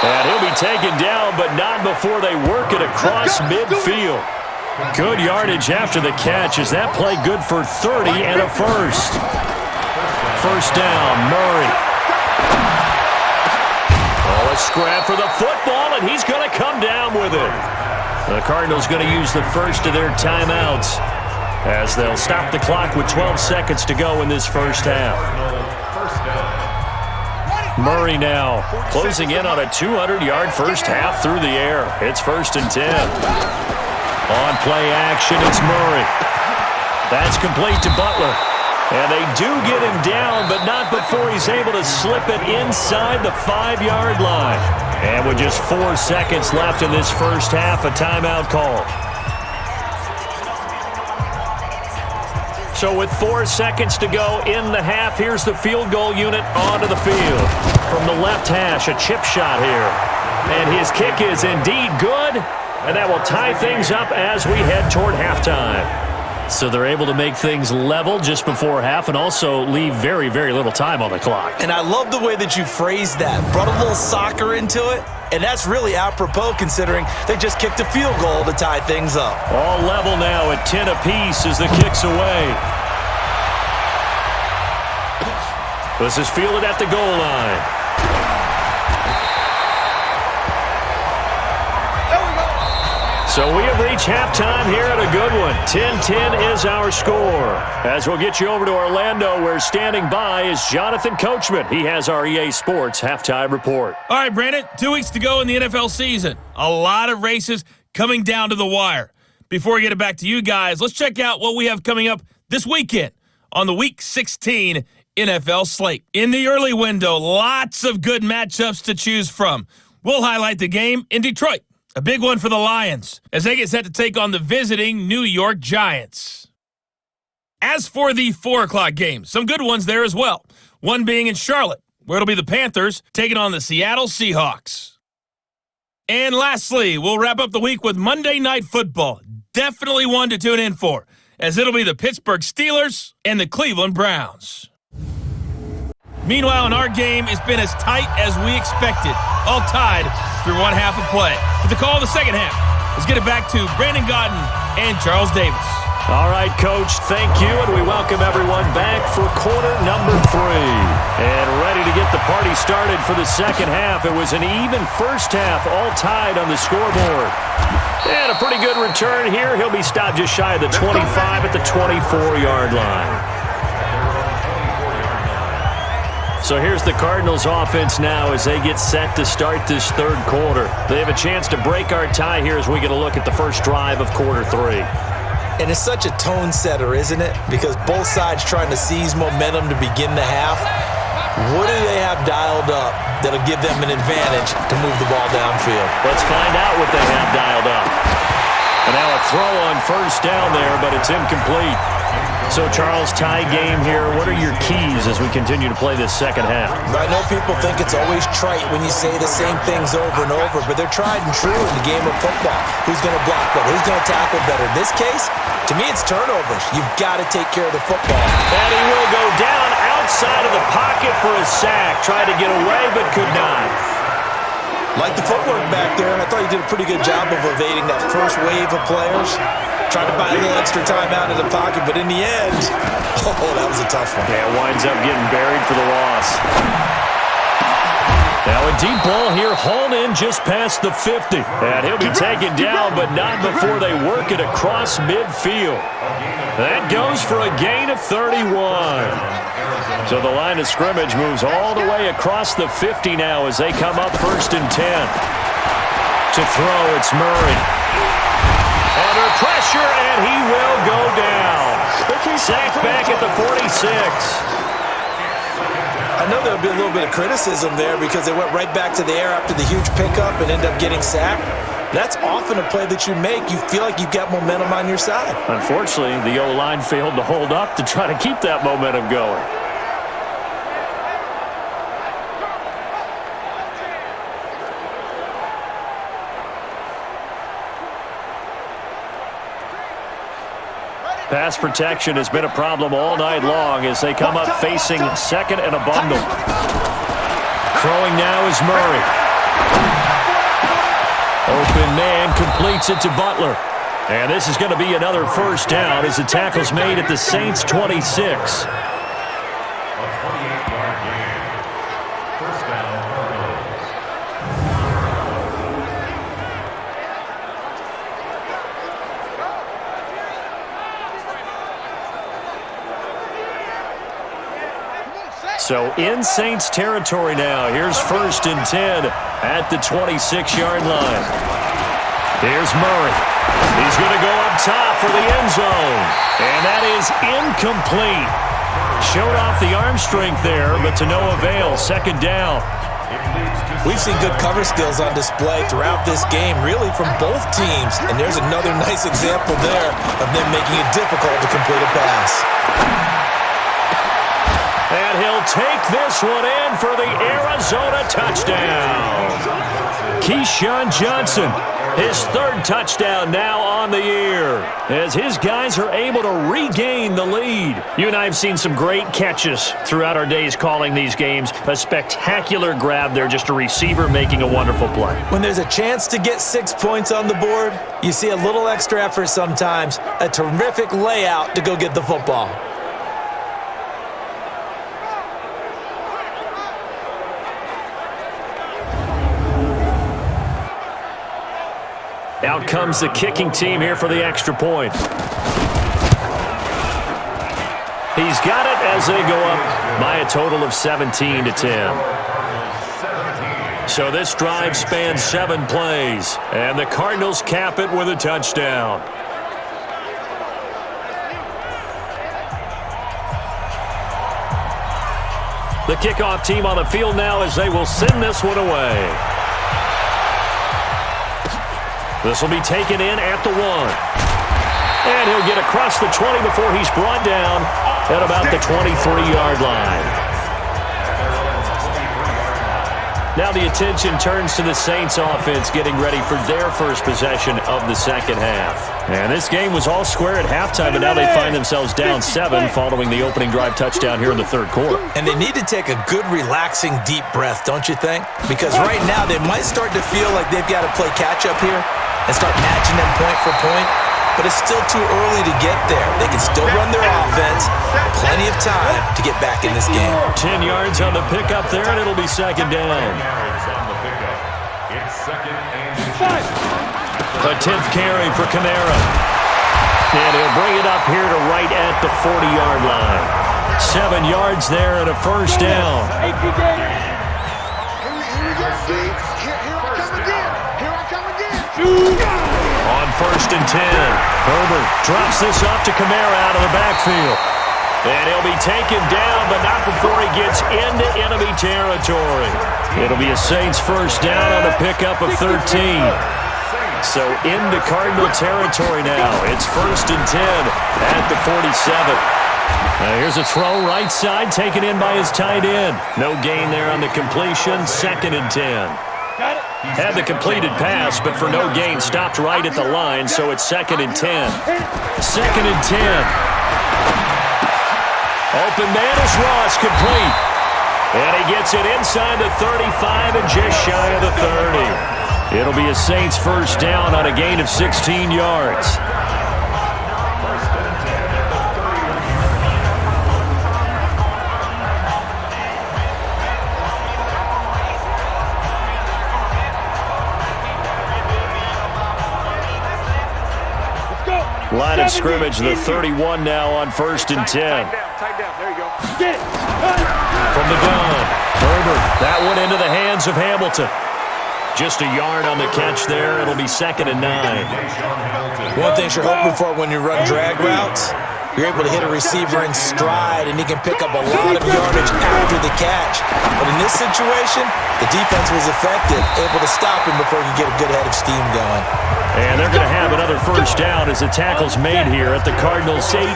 And he'll be taken down, but not before they work it across midfield. Good yardage after the catch. Is that play good for 30 and a first? First down, Murray. Oh, a scrap for the football, and he's going to come down with it. The Cardinals going to use the first of their timeouts as they'll stop the clock with 12 seconds to go in this first half. Murray now closing in on a 200-yard first half through the air. It's 1st and 10. On play action, it's Murray. That's complete to Butler. And they do get him down, but not before he's able to slip it inside the 5-yard line. And with just 4 seconds left in this first half, a timeout call. So with 4 seconds to go in the half, here's the field goal unit onto the field. From the left hash, a chip shot here. And his kick is indeed good. And that will tie things up as we head toward halftime. So they're able to make things level just before half and also leave very, very little time on the clock. And I love the way that you phrased that. Brought a little soccer into it. And that's really apropos considering they just kicked a field goal to tie things up. All level now at 10 apiece as the kick's away. This is fielded at the goal line. So we have reached halftime here at a good one. 10-10 is our score. As we'll get you over to Orlando, where standing by is Jonathan Coachman. He has our EA Sports halftime report. All right, Brandon, 2 weeks to go in the NFL season. A lot of races coming down to the wire. Before we get it back to you guys, let's check out what we have coming up this weekend on the Week 16 NFL slate. In the early window, lots of good matchups to choose from. We'll highlight the game in Detroit. A big one for the Lions as they get set to take on the visiting New York Giants. As for the 4 o'clock games, some good ones there as well. One being in Charlotte, where it'll be the Panthers taking on the Seattle Seahawks. And lastly, we'll wrap up the week with Monday Night Football. Definitely one to tune in for, as it'll be the Pittsburgh Steelers and the Cleveland Browns. Meanwhile, in our game, it's been as tight as we expected, all tied through one half of play. With the call of the second half, let's get it back to Brandon Gaudin and Charles Davis. All right, Coach, thank you, and we welcome everyone back for quarter number 3. And ready to get the party started for the second half. It was an even first half, all tied on the scoreboard. And a pretty good return here. He'll be stopped just shy of the 25 at the 24-yard line. So here's the Cardinals offense now as they get set to start this third quarter. They have a chance to break our tie here as we get a look at the first drive of quarter 3. And it's such a tone setter, isn't it? Because both sides trying to seize momentum to begin the half. What do they have dialed up that'll give them an advantage to move the ball downfield? Let's find out what they have dialed up. And now a throw on first down there, but it's incomplete. So, Charles, tie game here. What are your keys as we continue to play this second half? I know people think it's always trite when you say the same things over and over, but they're tried and true in the game of football. Who's going to block better? Who's going to tackle better? In this case, to me, it's turnovers. You've got to take care of the football. And he will go down outside of the pocket for a sack. Tried to get away, but could not. Like the footwork back there, I thought he did a pretty good job of evading that first wave of players. Tried to buy a little extra time out of the pocket, but in the end, that was a tough one. Yeah, winds up getting buried for the loss. Now a deep ball here, hauled in just past the 50. And he'll be taken down, but not before they work it across midfield. That goes for a gain of 31. So the line of scrimmage moves all the way across the 50 now as they come up 1st and 10. To throw, it's Murray. Under pressure, and he will go down. Sacked back at the 46. I know there'll be a little bit of criticism there because they went right back to the air after the huge pickup and ended up getting sacked. That's often a play that you make. You feel like you've got momentum on your side. Unfortunately, the O-line failed to hold up to try to keep that momentum going. Pass protection has been a problem all night long as they come up facing second and a bundle. Throwing now is Murray. Open man completes it to Butler. And this is going to be another first down as the tackle's made at the Saints' 26. So in Saints territory now. Here's 1st and 10 at the 26-yard line. Here's Murray. He's going to go up top for the end zone. And that is incomplete. Showed off the arm strength there, but to no avail. 2nd down. We've seen good cover skills on display throughout this game, really from both teams. And there's another nice example there of them making it difficult to complete a pass. And he'll take this one in for the Arizona touchdown. Keyshawn Johnson, his 3rd touchdown now on the year, as his guys are able to regain the lead. You and I have seen some great catches throughout our days calling these games. A spectacular grab there, just a receiver making a wonderful play. When there's a chance to get 6 points on the board, you see a little extra effort sometimes, a terrific layout to go get the football. Out comes the kicking team here for the extra point. He's got it as they go up by a total of 17-10. So this drive spans 7 plays, and the Cardinals cap it with a touchdown. The kickoff team on the field now as they will send this one away. This will be taken in at the 1. And he'll get across the 20 before he's brought down at about the 23-yard line. Now the attention turns to the Saints offense getting ready for their first possession of the second half. And this game was all square at halftime, but now they find themselves down 7 following the opening drive touchdown here in the 3rd quarter. And they need to take a good, relaxing, deep breath, don't you think? Because right now they might start to feel like they've got to play catch-up here and start matching them point for point, but it's still too early to get there. They can still run their offense. Plenty of time to get back in this game. 10 yards on the pickup there, and it'll be 2nd down. It's 2nd and 5. A 10th carry for Kamara. And he'll bring it up here to right at the 40-yard line. 7 yards there and a first down. Here we go. Here I come again. On 1st and 10, Herbert drops this off to Kamara out of the backfield. And he'll be taken down, but not before he gets into enemy territory. It'll be a Saints first down on a pickup of 13. So into Cardinal territory now. It's 1st and 10 at the 47. Here's a throw right side, taken in by his tight end. No gain there on the completion, 2nd and 10. Had the completed pass, but for no gain, stopped right at the line, so it's 2nd and 10. 2nd and 10. Open man is Ross, complete. And he gets it inside the 35 and just shy of the 30. It'll be a Saints first down on a gain of 16 yards. Line of scrimmage, the 31 now on 1st and 10. Tight down. There you go. Get it. From the gun, Herbert, that one into the hands of Hamilton. Just a yard on the catch there. It'll be 2nd and 9. One thing you're hoping for when you run drag routes You're able to hit a receiver in stride, and he can pick up a lot of yardage after the catch. But in this situation, the defense was effective, able to stop him before he could get a good head of steam going. And they're going to have another first down as the tackle's made here at the Cardinals' 18.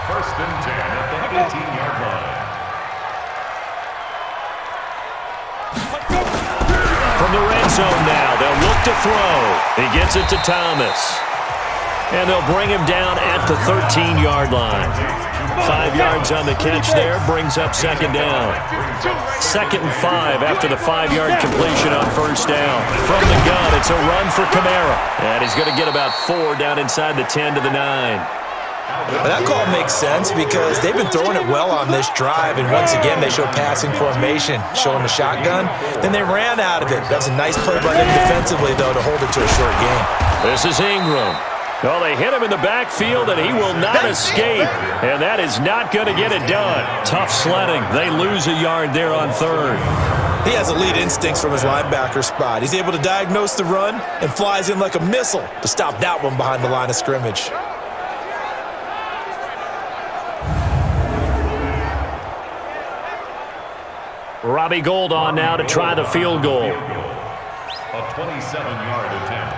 First and 10 at the 18-yard line. From the red zone now, they'll look to throw. He gets it to Thomas. And they'll bring him down at the 13-yard line. 5 yards on the catch there, brings up second down. 2nd and 5 after the 5-yard completion on first down. From the gun, it's a run for Kamara. And he's going to get about 4 down inside the 10 to the 9. Well, that call makes sense because they've been throwing it well on this drive, and once again they show passing formation, showing the shotgun. Then they ran out of it. That was a nice play by them defensively, though, to hold it to a short game. This is Ingram. Well, they hit him in the backfield, and he will not escape. And that is not going to get it done. Tough sledding. They lose a yard there on third. He has elite instincts from his linebacker spot. He's able to diagnose the run and flies in like a missile to stop that one behind the line of scrimmage. Robbie Gould on now to try the field goal. A 27-yard attempt.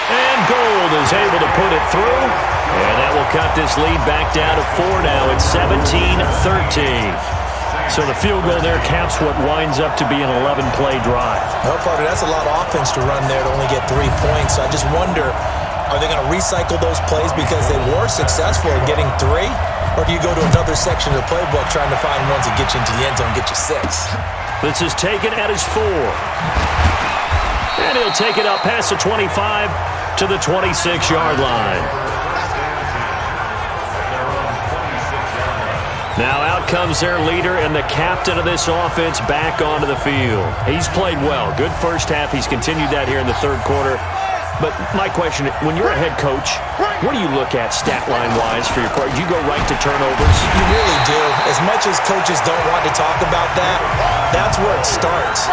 And Gould is able to put it through. And that will cut this lead back down to 4 now. It's 17-13. So the field goal there caps what winds up to be an 11-play drive. Well, Carter, that's a lot of offense to run there to only get 3 points. So I just wonder, are they going to recycle those plays because they were successful in getting 3? Or do you go to another section of the playbook trying to find ones that get you into the end zone and get you 6? This is taken at his 4. And he'll take it up past the 25 to the 26-yard line. Now out comes their leader and the captain of this offense back onto the field. He's played well. Good first half. He's continued that here in the third quarter. But my question, when you're a head coach, what do you look at stat line-wise for your part? Do you go right to turnovers? You really do. As much as coaches don't want to talk about that, that's where it starts.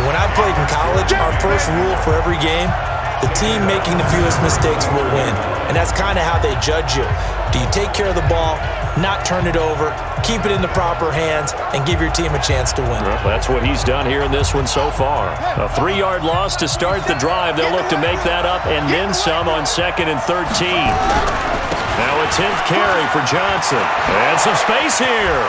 When I played in college, our first rule for every game, the team making the fewest mistakes will win. And that's kind of how they judge you. Do you take care of the ball, not turn it over, keep it in the proper hands, and give your team a chance to win? Well, that's what he's done here in this one so far. A 3-yard loss to start the drive. They'll look to make that up and then some on 2nd and 13. Now a 10th carry for Johnson. And some space here.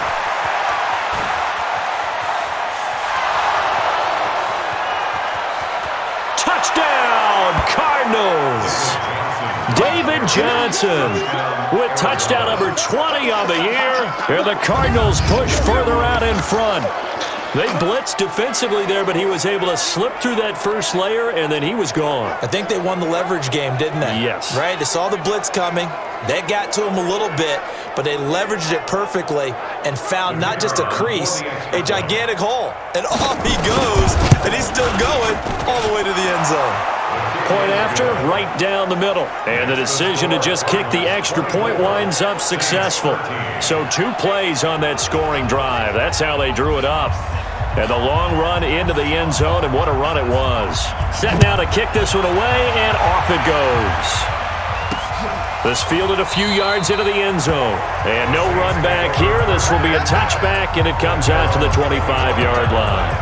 Touchdown, Cardinals! David Johnson with touchdown number 20 on the year. And the Cardinals push further out in front. They blitzed defensively there, but he was able to slip through that first layer, and then he was gone. I think they won the leverage game, didn't they? Yes. Right? They saw the blitz coming. They got to him a little bit, but they leveraged it perfectly and found not just a crease, a gigantic hole. And off he goes, and he's still going all the way to the end zone. Point after, right down the middle. And the decision to just kick the extra point winds up successful. So 2 plays on that scoring drive. That's how they drew it up. And the long run into the end zone, and what a run it was. Set now to kick this one away, and off it goes. This fielded a few yards into the end zone. And no run back here. This will be a touchback, and it comes out to the 25-yard line.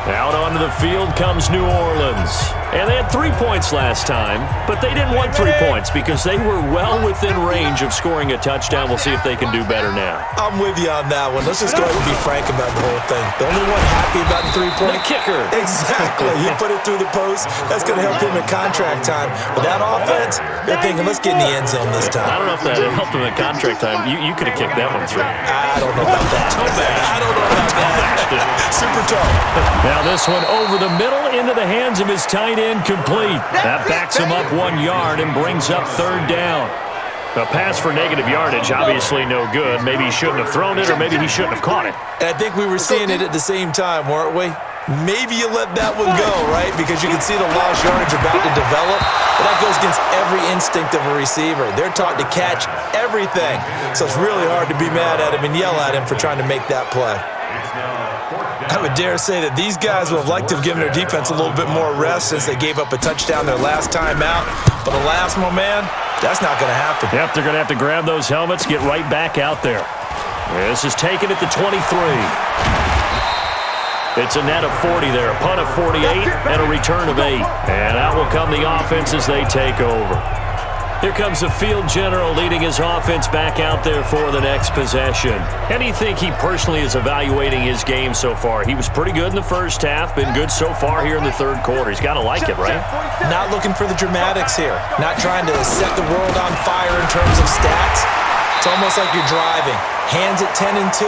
Out onto the field comes New Orleans. And they had 3 points last time, but they didn't want 3 points because they were well within range of scoring a touchdown. We'll see if they can do better now. I'm with you on that one. Let's just go ahead and be frank about the whole thing. The only one happy about the 3-point. The kicker. Exactly. You put it through the post. That's going to help him in contract time. But that offense, they're thinking, let's get in the end zone this time. I don't know if that helped him in contract time. You could have kicked that one through. I don't know about that. I don't know about that. Super tough. Now this one over the middle into the hands of his tight end, complete. That backs him up 1 yard and brings up 3rd down. A pass for negative yardage, obviously no good. Maybe he shouldn't have thrown it, or maybe he shouldn't have caught it. And I think we were seeing it at the same time, weren't we? Maybe you let that one go, right? Because you can see the lost yardage about to develop. But that goes against every instinct of a receiver. They're taught to catch everything. So it's really hard to be mad at him and yell at him for trying to make that play. I would dare say that these guys would have liked to have given their defense a little bit more rest since they gave up a touchdown their last time out. But alas, my man, that's not going to happen. Yep, they're going to have to grab those helmets, get right back out there. This is taken at the 23. It's a net of 40 there, a punt of 48, and a return of 8. And out will come the offense as they take over. Here comes the field general leading his offense back out there for the next possession. How do you think he personally is evaluating his game so far? He was pretty good in the first half, been good so far here in the third quarter. He's got to like it, right? Not looking for the dramatics here. Not trying to set the world on fire in terms of stats. It's almost like you're driving. Hands at 10 and 2,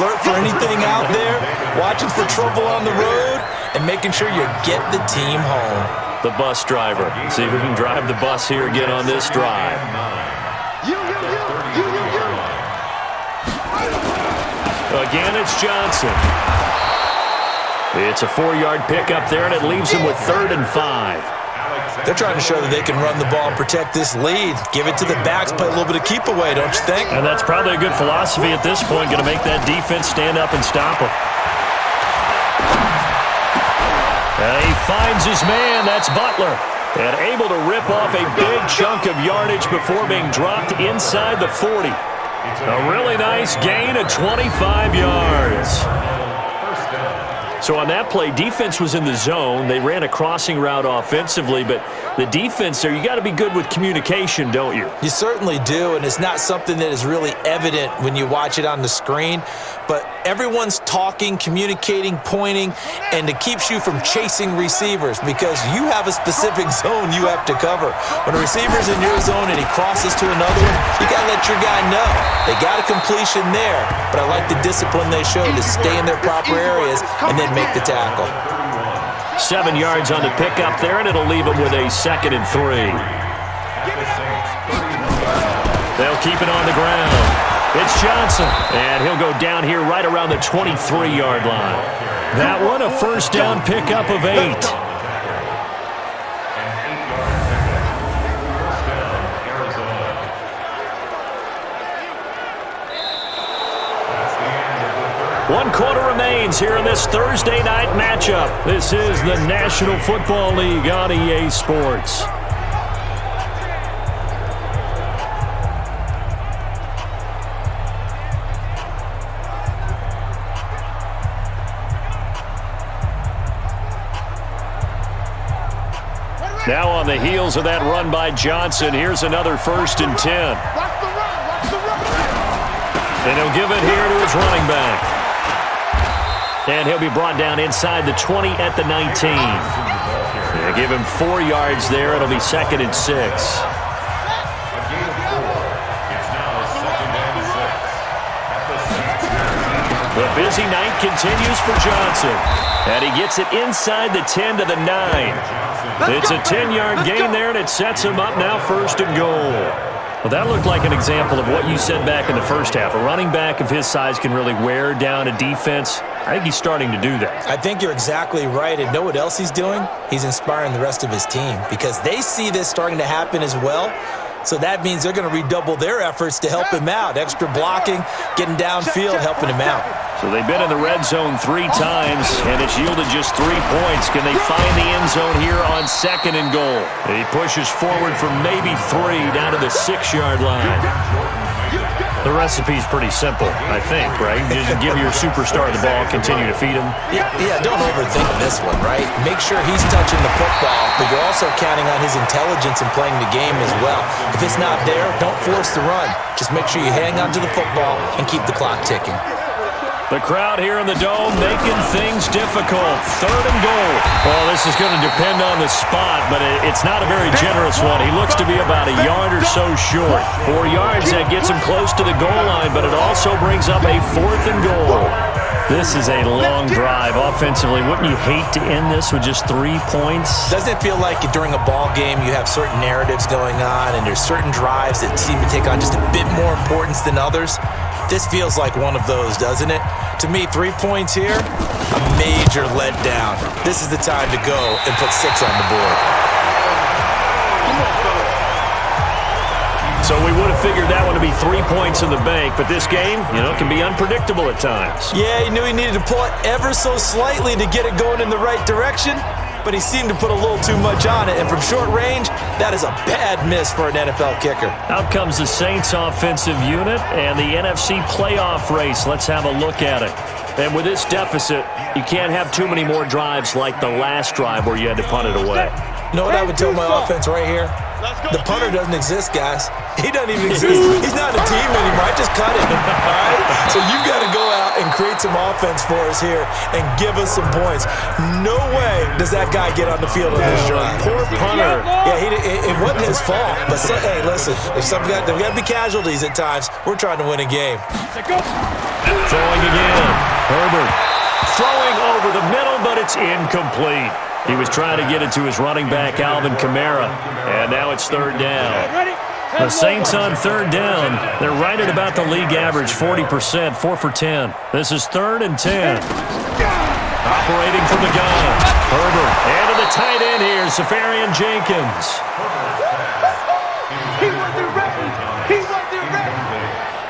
alert for anything out there, watching for trouble on the road, and making sure you get the team home. The bus driver. See if we can drive the bus here again on this drive. Again, it's Johnson. It's a 4-yard pickup there, and it leaves him with 3rd and 5. They're trying to show that they can run the ball and protect this lead. Give it to the backs, play a little bit of keep away, don't you think? And that's probably a good philosophy at this point, going to make that defense stand up and stop him. And he finds his man, that's Butler. And able to rip off a big chunk of yardage before being dropped inside the 40. A really nice gain of 25 yards. So on that play, defense was in the zone. They ran a crossing route offensively, but the defense there, you got to be good with communication, don't you? You certainly do, and it's not something that is really evident when you watch it on the screen, but everyone's talking, communicating, pointing, and it keeps you from chasing receivers because you have a specific zone you have to cover. When a receiver's in your zone and he crosses to another one, you got to let your guy know. They got a completion there, but I like the discipline they show to stay in their proper areas and then make the tackle. 7 yards on the pickup there, and it'll leave him with a 2nd and 3. They'll keep it on the ground. It's Johnson, and he'll go down here right around the 23-yard line. That one, a first down pickup of 8. One quarter remains here in this Thursday night matchup. This is the National Football League on EA Sports. Now on the heels of that run by Johnson, here's another 1st and 10. And he'll give it here to his running back. And he'll be brought down inside the 20 at the 19. They'll give him 4 yards there. It'll be 2nd and 6. The busy night continues for Johnson. And he gets it inside the 10 to the 9. It's a 10-yard gain there, and it sets him up now 1st and goal. Well, that looked like an example of what you said back in the first half. A running back of his size can really wear down a defense. I think he's starting to do that. I think you're exactly right. And know what else he's doing? He's inspiring the rest of his team because they see this starting to happen as well. So that means they're going to redouble their efforts to help him out. Extra blocking, getting downfield, helping him out. So they've been in the red zone 3 times, and it's yielded just 3 points. Can they find the end zone here on 2nd and goal? He pushes forward for maybe 3 down to the 6-yard line. The recipe's pretty simple, I think, right? Just give your superstar the ball, continue to feed him. Yeah, don't overthink this one, right? Make sure he's touching the football, but you're also counting on his intelligence in playing the game as well. If it's not there, don't force the run. Just make sure you hang on to the football and keep the clock ticking. The crowd here in the Dome making things difficult. 3rd and goal. Well, this is going to depend on the spot, but it's not a very generous one. He looks to be about a yard or so short. 4 yards, that gets him close to the goal line, but it also brings up a 4th and goal. This is a long drive offensively. Wouldn't you hate to end this with just 3 points? Doesn't it feel like during a ball game you have certain narratives going on and there's certain drives that seem to take on just a bit more importance than others? This feels like one of those, doesn't it? To me, 3 points here, a major letdown. This is the time to go and put 6 on the board. So we would have figured that one to be 3 points in the bank, but this game, can be unpredictable at times. Yeah, he knew he needed to pull it ever so slightly to get it going in the right direction, but he seemed to put a little too much on it, and from short range, that is a bad miss for an NFL kicker. Out comes the Saints offensive unit and the NFC playoff race. Let's have a look at it. And with this deficit, you can't have too many more drives like the last drive where you had to punt it away. You know what I would tell my offense right here? The punter doesn't exist, guys. He doesn't even exist. He's not a team anymore. I just cut him, all right? So you've got to go out and create some offense for us here and give us some points. No way does that guy get on the field on this drive. Poor punter. Yeah, it wasn't his fault. But, hey, listen, there's got to be casualties at times. We're trying to win a game. Throwing again. Herbert throwing over the middle, but it's incomplete. He was trying to get it to his running back, Alvin Kamara, and now it's third down. The Saints on third down. They're right at about the league average, 40%, 4 for 10. This is 3rd and 10. Operating from the gun. Herbert, and to the tight end here, Safarian Jenkins.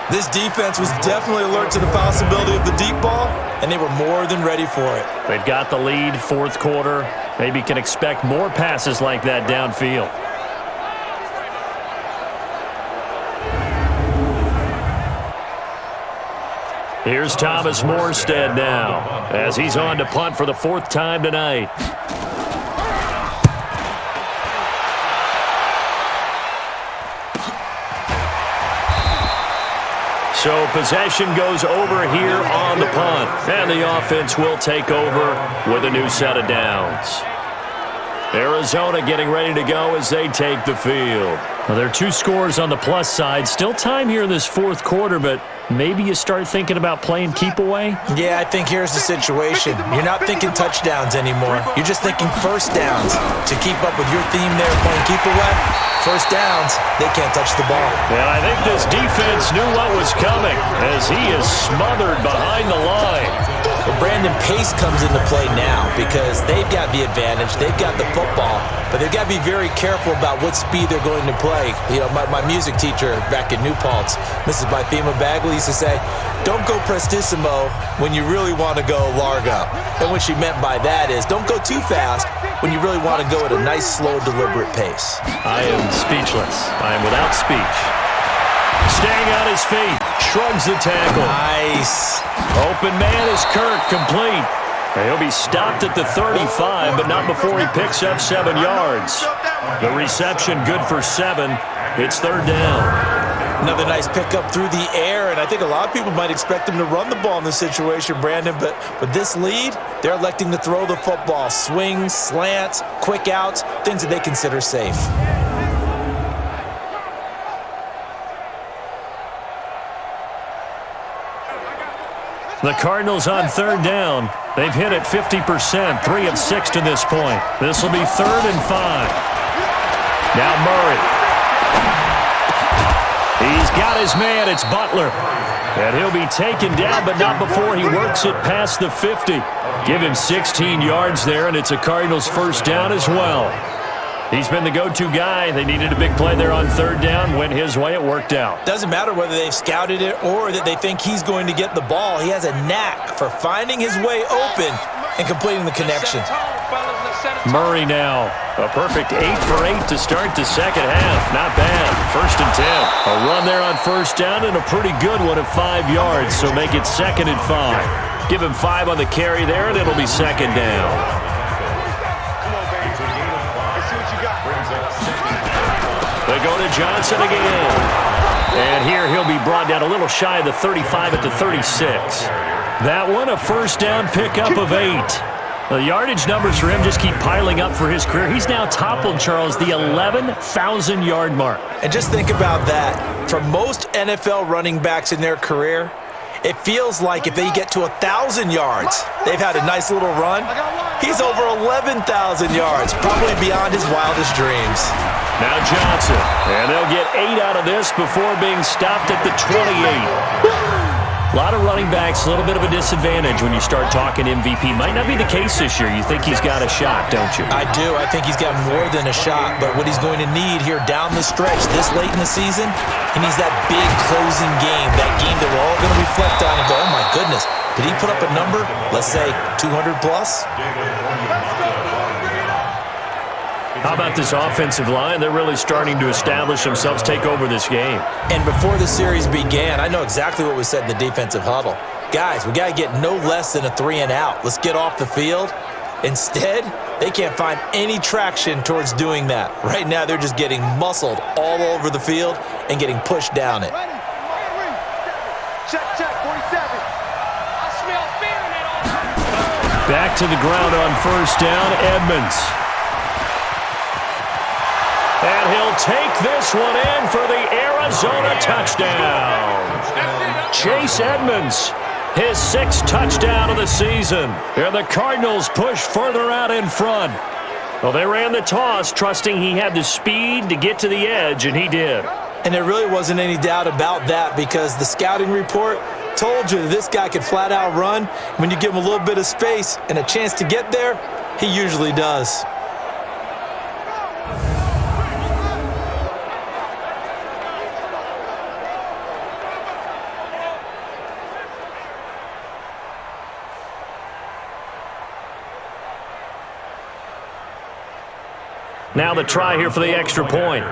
This defense was definitely alert to the possibility of the deep ball, and they were more than ready for it. They've got the lead, 4th quarter. Maybe can expect more passes like that downfield. Here's Thomas Morstead now as he's on to punt for the 4th time tonight. So possession goes over here on the punt, and the offense will take over with a new set of downs. Arizona getting ready to go as they take the field. Well, there are 2 scores on the plus side. Still time here in this 4th quarter, but maybe you start thinking about playing keep away? Yeah, I think here's the situation. You're not thinking touchdowns anymore. You're just thinking first downs. To keep up with your theme there, playing keep away, first downs, they can't touch the ball. And I think this defense knew what was coming as he is smothered behind the line. Well, Brandon, pace comes into play now because they've got the advantage. They've got the football, but they've got to be very careful about what speed they're going to play. You know, my music teacher back in New Paltz, Mrs. Bythema Bagley, used to say, don't go prestissimo when you really want to go largo. And what she meant by that is don't go too fast when you really want to go at a nice, slow, deliberate pace. I am speechless. I am without speech. Staying on his feet, shrugs the tackle. Nice. Open man is Kirk, complete. He'll be stopped at the 35, but not before he picks up 7 yards. The reception good for 7. It's 3rd down. Another nice pickup through the air, and I think a lot of people might expect him to run the ball in this situation, Brandon, but with this lead, they're electing to throw the football. Swings, slants, quick outs, things that they consider safe. The Cardinals on 3rd down. They've hit it 50%, 3 of 6 to this point. This will be 3rd and 5. Now Murray. He's got his man. It's Butler. And he'll be taken down, but not before he works it past the 50. Give him 16 yards there, and it's a Cardinals first down as well. He's been the go-to guy. They needed a big play there on 3rd down. Went his way. It worked out. Doesn't matter whether they've scouted it or that they think he's going to get the ball. He has a knack for finding his way open and completing the connection. Murray now. A perfect 8 for 8 to start the second half. Not bad. 1st and 10. A run there on 1st down and a pretty good one of 5 yards. So make it 2nd and 5. Give him 5 on the carry there, and it'll be 2nd down. They go to Johnson again. And here he'll be brought down a little shy of the 35 at the 36. That one, a 1st down pickup of 8. The yardage numbers for him just keep piling up for his career. He's now toppled, Charles, the 11,000-yard mark. And just think about that. For most NFL running backs in their career, it feels like if they get to 1,000 yards, they've had a nice little run. He's over 11,000 yards, probably beyond his wildest dreams. Now Johnson, and they'll get 8 out of this before being stopped at the 28. A lot of running backs, a little bit of a disadvantage when you start talking MVP. Might not be the case this year. You think he's got a shot, don't you? I do. I think he's got more than a shot, but what he's going to need here down the stretch this late in the season, he needs that big closing game, that game that we're all going to reflect on and go, oh my goodness, did he put up a number, let's say 200 plus? How about this offensive line? They're really starting to establish themselves, take over this game. And before the series began, I know exactly what was said in the defensive huddle. Guys, we got to get no less than a 3-and-out. Let's get off the field. Instead, they can't find any traction towards doing that. Right now, they're just getting muscled all over the field and getting pushed down it. Check, 47. I smell fear in that. Back to the ground on first down, Edmonds. And he'll take this one in for the Arizona touchdown. Chase Edmonds, his 6th touchdown of the season. And the Cardinals push further out in front. Well, they ran the toss, trusting he had the speed to get to the edge, and he did. And there really wasn't any doubt about that because the scouting report told you that this guy could flat out run. When you give him a little bit of space and a chance to get there, he usually does. Now the try here for the extra point.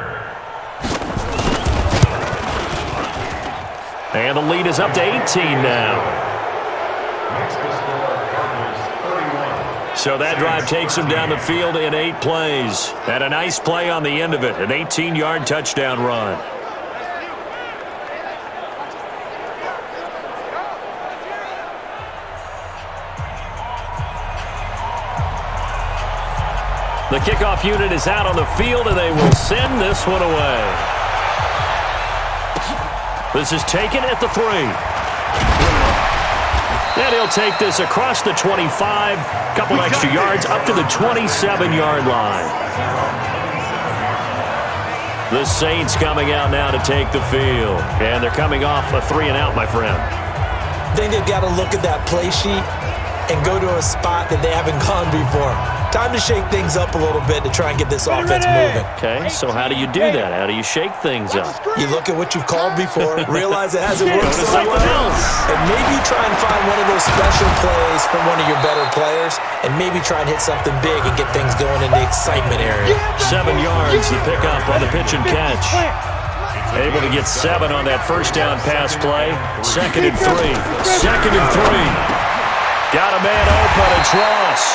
And the lead is up to 18 now. So that drive takes him down the field in 8 plays. And a nice play on the end of it, an 18-yard touchdown run. The kickoff unit is out on the field, and they will send this one away. This is taken at the 3. And he'll take this across the 25, couple extra yards, up to the 27-yard line. The Saints coming out now to take the field. And they're coming off a 3-and-out, my friend. I think they've got to look at that play sheet and go to a spot that they haven't gone before. Time to shake things up a little bit to try and get this offense moving. Okay, so how do you do that? How do you shake things up? You look at what you've called before, realize it hasn't worked so well, and maybe try and find one of those special plays from one of your better players, and maybe try and hit something big and get things going in the excitement area. 7 yards, the pickup on the pitch and catch. Able to get 7 on that first down pass play. 2nd and 3. 2nd and 3. Got a man open, it's Ross.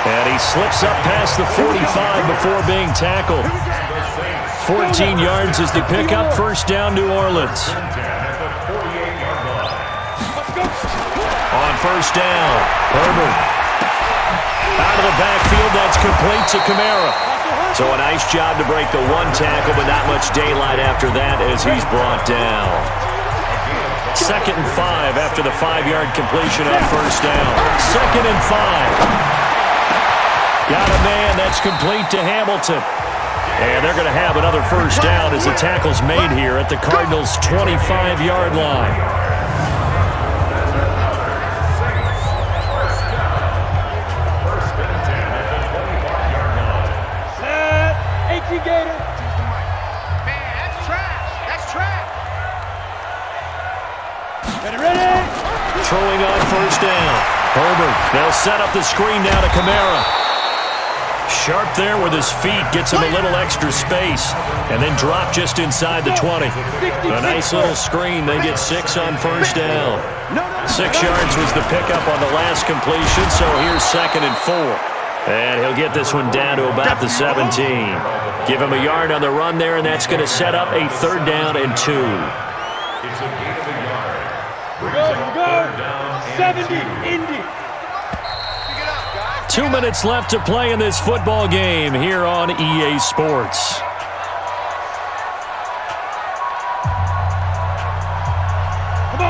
And he slips up past the 45 before being tackled. 14 yards is the pickup. First down, New Orleans. On first down, Herbert. Out of the backfield, that's complete to Kamara. So a nice job to break the 1 tackle, but not much daylight after that as he's brought down. 2nd and 5 after the 5-yard completion on first down. 2nd and 5. Got a man, that's complete to Hamilton. And they're going to have another first down as the tackle's made here at the Cardinals' 25-yard line. Set. 18 Gator. Man, that's trash. That's trash. Ready. Throwing on first down. Herbert, they'll set up the screen now to Kamara. Sharp there with his feet, gets him a little extra space, and then drop just inside the 20. A nice little screen. They get 6 on first down. 6 yards was the pickup on the last completion, so here's 2nd and 4. And he'll get this one down to about the 17. Give him a yard on the run there, and that's going to set up a 3rd down and 2. It's a gain of a yard. Go. 70, Indy. 2 minutes left to play in this football game here on EA Sports.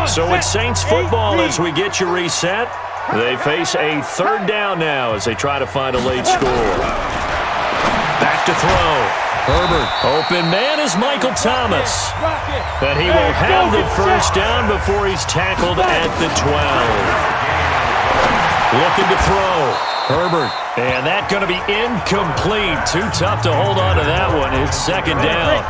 So it's Saints football as we get you reset. They face a 3rd down now as they try to find a late score. Back back to throw. Herbert, open man is Michael Thomas. And he will have the first down before he's tackled at the 12. Looking to throw. Herbert, and that's going to be incomplete. Too tough to hold on to that one. It's second down.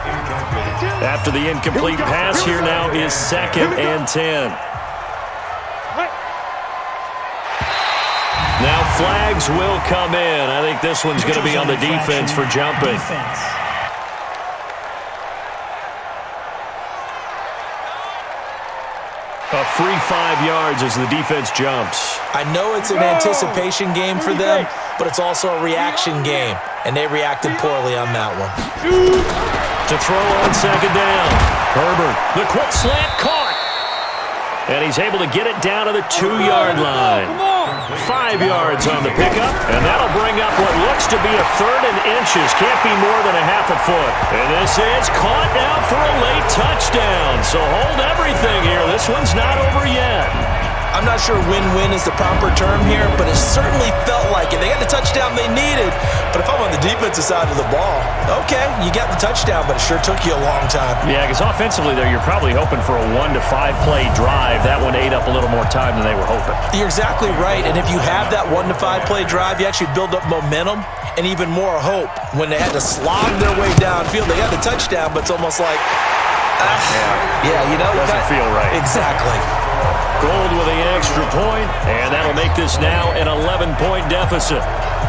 After the incomplete pass, here now is 2nd and 10. Now flags will come in. I think this one's going to be on the defense for jumping. A free 5 yards as the defense jumps. I know it's an anticipation game for them, but it's also a reaction game, and they reacted poorly on that one. To throw on second down. Herbert, the quick slant caught. And he's able to get it down to the 2-yard line. 5 yards on the pickup, and that'll bring up what looks to be a 3rd and inches. Can't be more than a half a foot. And this is caught now for a late touchdown. So hold everything here. This one's not over yet. I'm not sure win-win is the proper term here, but it certainly felt like it. They got the touchdown they needed, but if I'm on the defensive side of the ball, okay, you got the touchdown, but it sure took you a long time. Yeah, because offensively, though, you're probably hoping for a 1 to 5 play drive. That one ate up a little more time than they were hoping. You're exactly right, and if you have that 1 to 5 play drive, you actually build up momentum and even more hope. When they had to slog their way downfield, they got the touchdown, but it's almost like, yeah, you know. Doesn't feel right. Exactly. Gold with the extra point, and that'll make this now an 11-point deficit.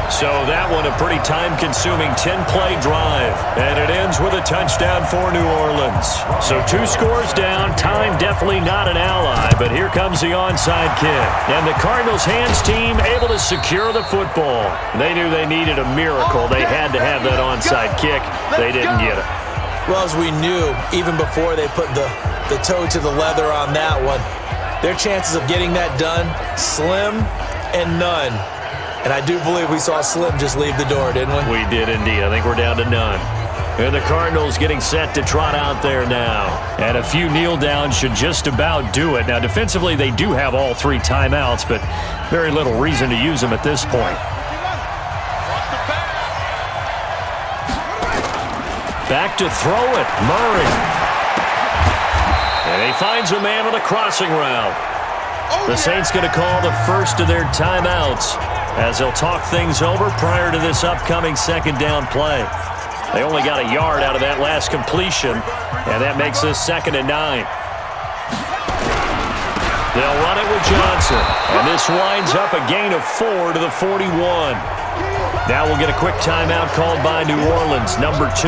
So that one a pretty time-consuming 10-play drive, and it ends with a touchdown for New Orleans. So 2 scores down, time definitely not an ally, but here comes the onside kick. And the Cardinals' hands team able to secure the football. They knew they needed a miracle. They had to have that onside kick. They didn't get it. Well, as we knew, even before they put the toe to the leather on that one, their chances of getting that done, slim and none. And I do believe we saw Slim just leave the door, didn't we? We did indeed. I think we're down to none. And the Cardinals getting set to trot out there now. And a few kneel downs should just about do it. Now, defensively, they do have all 3 timeouts, but very little reason to use them at this point. Back to throw it. Murray. And he finds a man with a crossing route. The Saints going to call the first of their timeouts as they'll talk things over prior to this upcoming 2nd down play. They only got a yard out of that last completion, and that makes this 2nd and 9. They'll run it with Johnson, and this winds up a gain of 4 to the 41. Now we'll get a quick timeout called by New Orleans, number 2,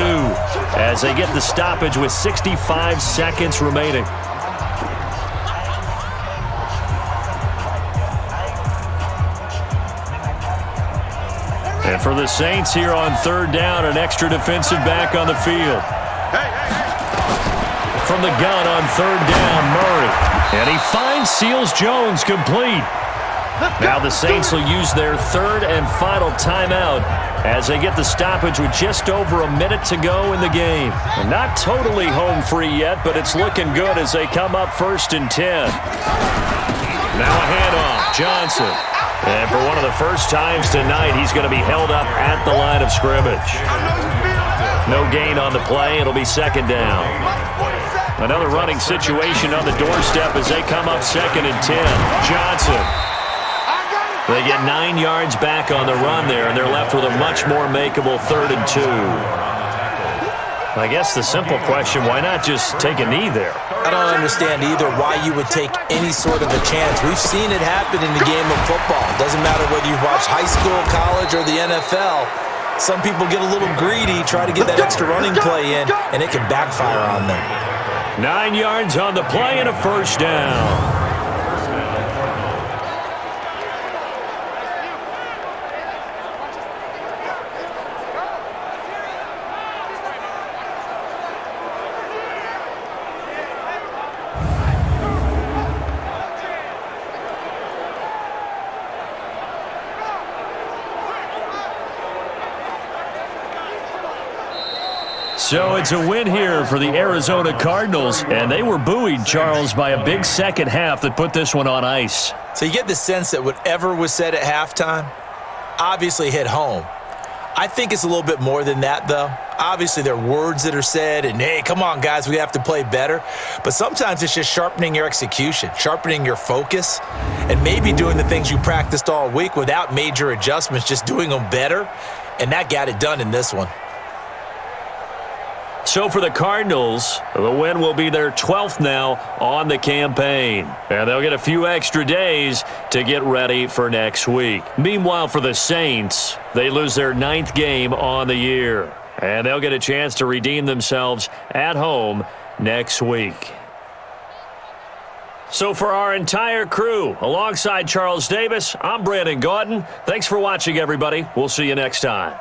as they get the stoppage with 65 seconds remaining. And for the Saints here on 3rd down, an extra defensive back on the field. From the gun on 3rd down, Murray. And he finds Seals-Jones complete. Now the Saints will use their 3rd and final timeout as they get the stoppage with just over a minute to go in the game. And not totally home free yet, but it's looking good as they come up 1st and 10. Now a handoff, Johnson. And for one of the first times tonight, he's going to be held up at the line of scrimmage. No gain on the play. It'll be 2nd down. Another running situation on the doorstep as they come up 2nd and 10. Johnson. They get 9 yards back on the run there, and they're left with a much more makeable 3rd and 2. I guess the simple question, why not just take a knee there? I don't understand either why you would take any sort of a chance. We've seen it happen in the game of football. It doesn't matter whether you watch high school, college, or the NFL. Some people get a little greedy, try to get that extra running play in, and it can backfire on them. 9 yards on the play and a 1st down. So it's a win here for the Arizona Cardinals, and they were buoyed, Charles, by a big second half that put this one on ice. So you get the sense that whatever was said at halftime obviously hit home. I think it's a little bit more than that, though. Obviously, there are words that are said, and, hey, come on, guys, we have to play better. But sometimes it's just sharpening your execution, sharpening your focus, and maybe doing the things you practiced all week without major adjustments, just doing them better. And that got it done in this one. So for the Cardinals, the win will be their 12th now on the campaign. And they'll get a few extra days to get ready for next week. Meanwhile, for the Saints, they lose their 9th game on the year. And they'll get a chance to redeem themselves at home next week. So for our entire crew, alongside Charles Davis, I'm Brandon Gaudin. Thanks for watching, everybody. We'll see you next time.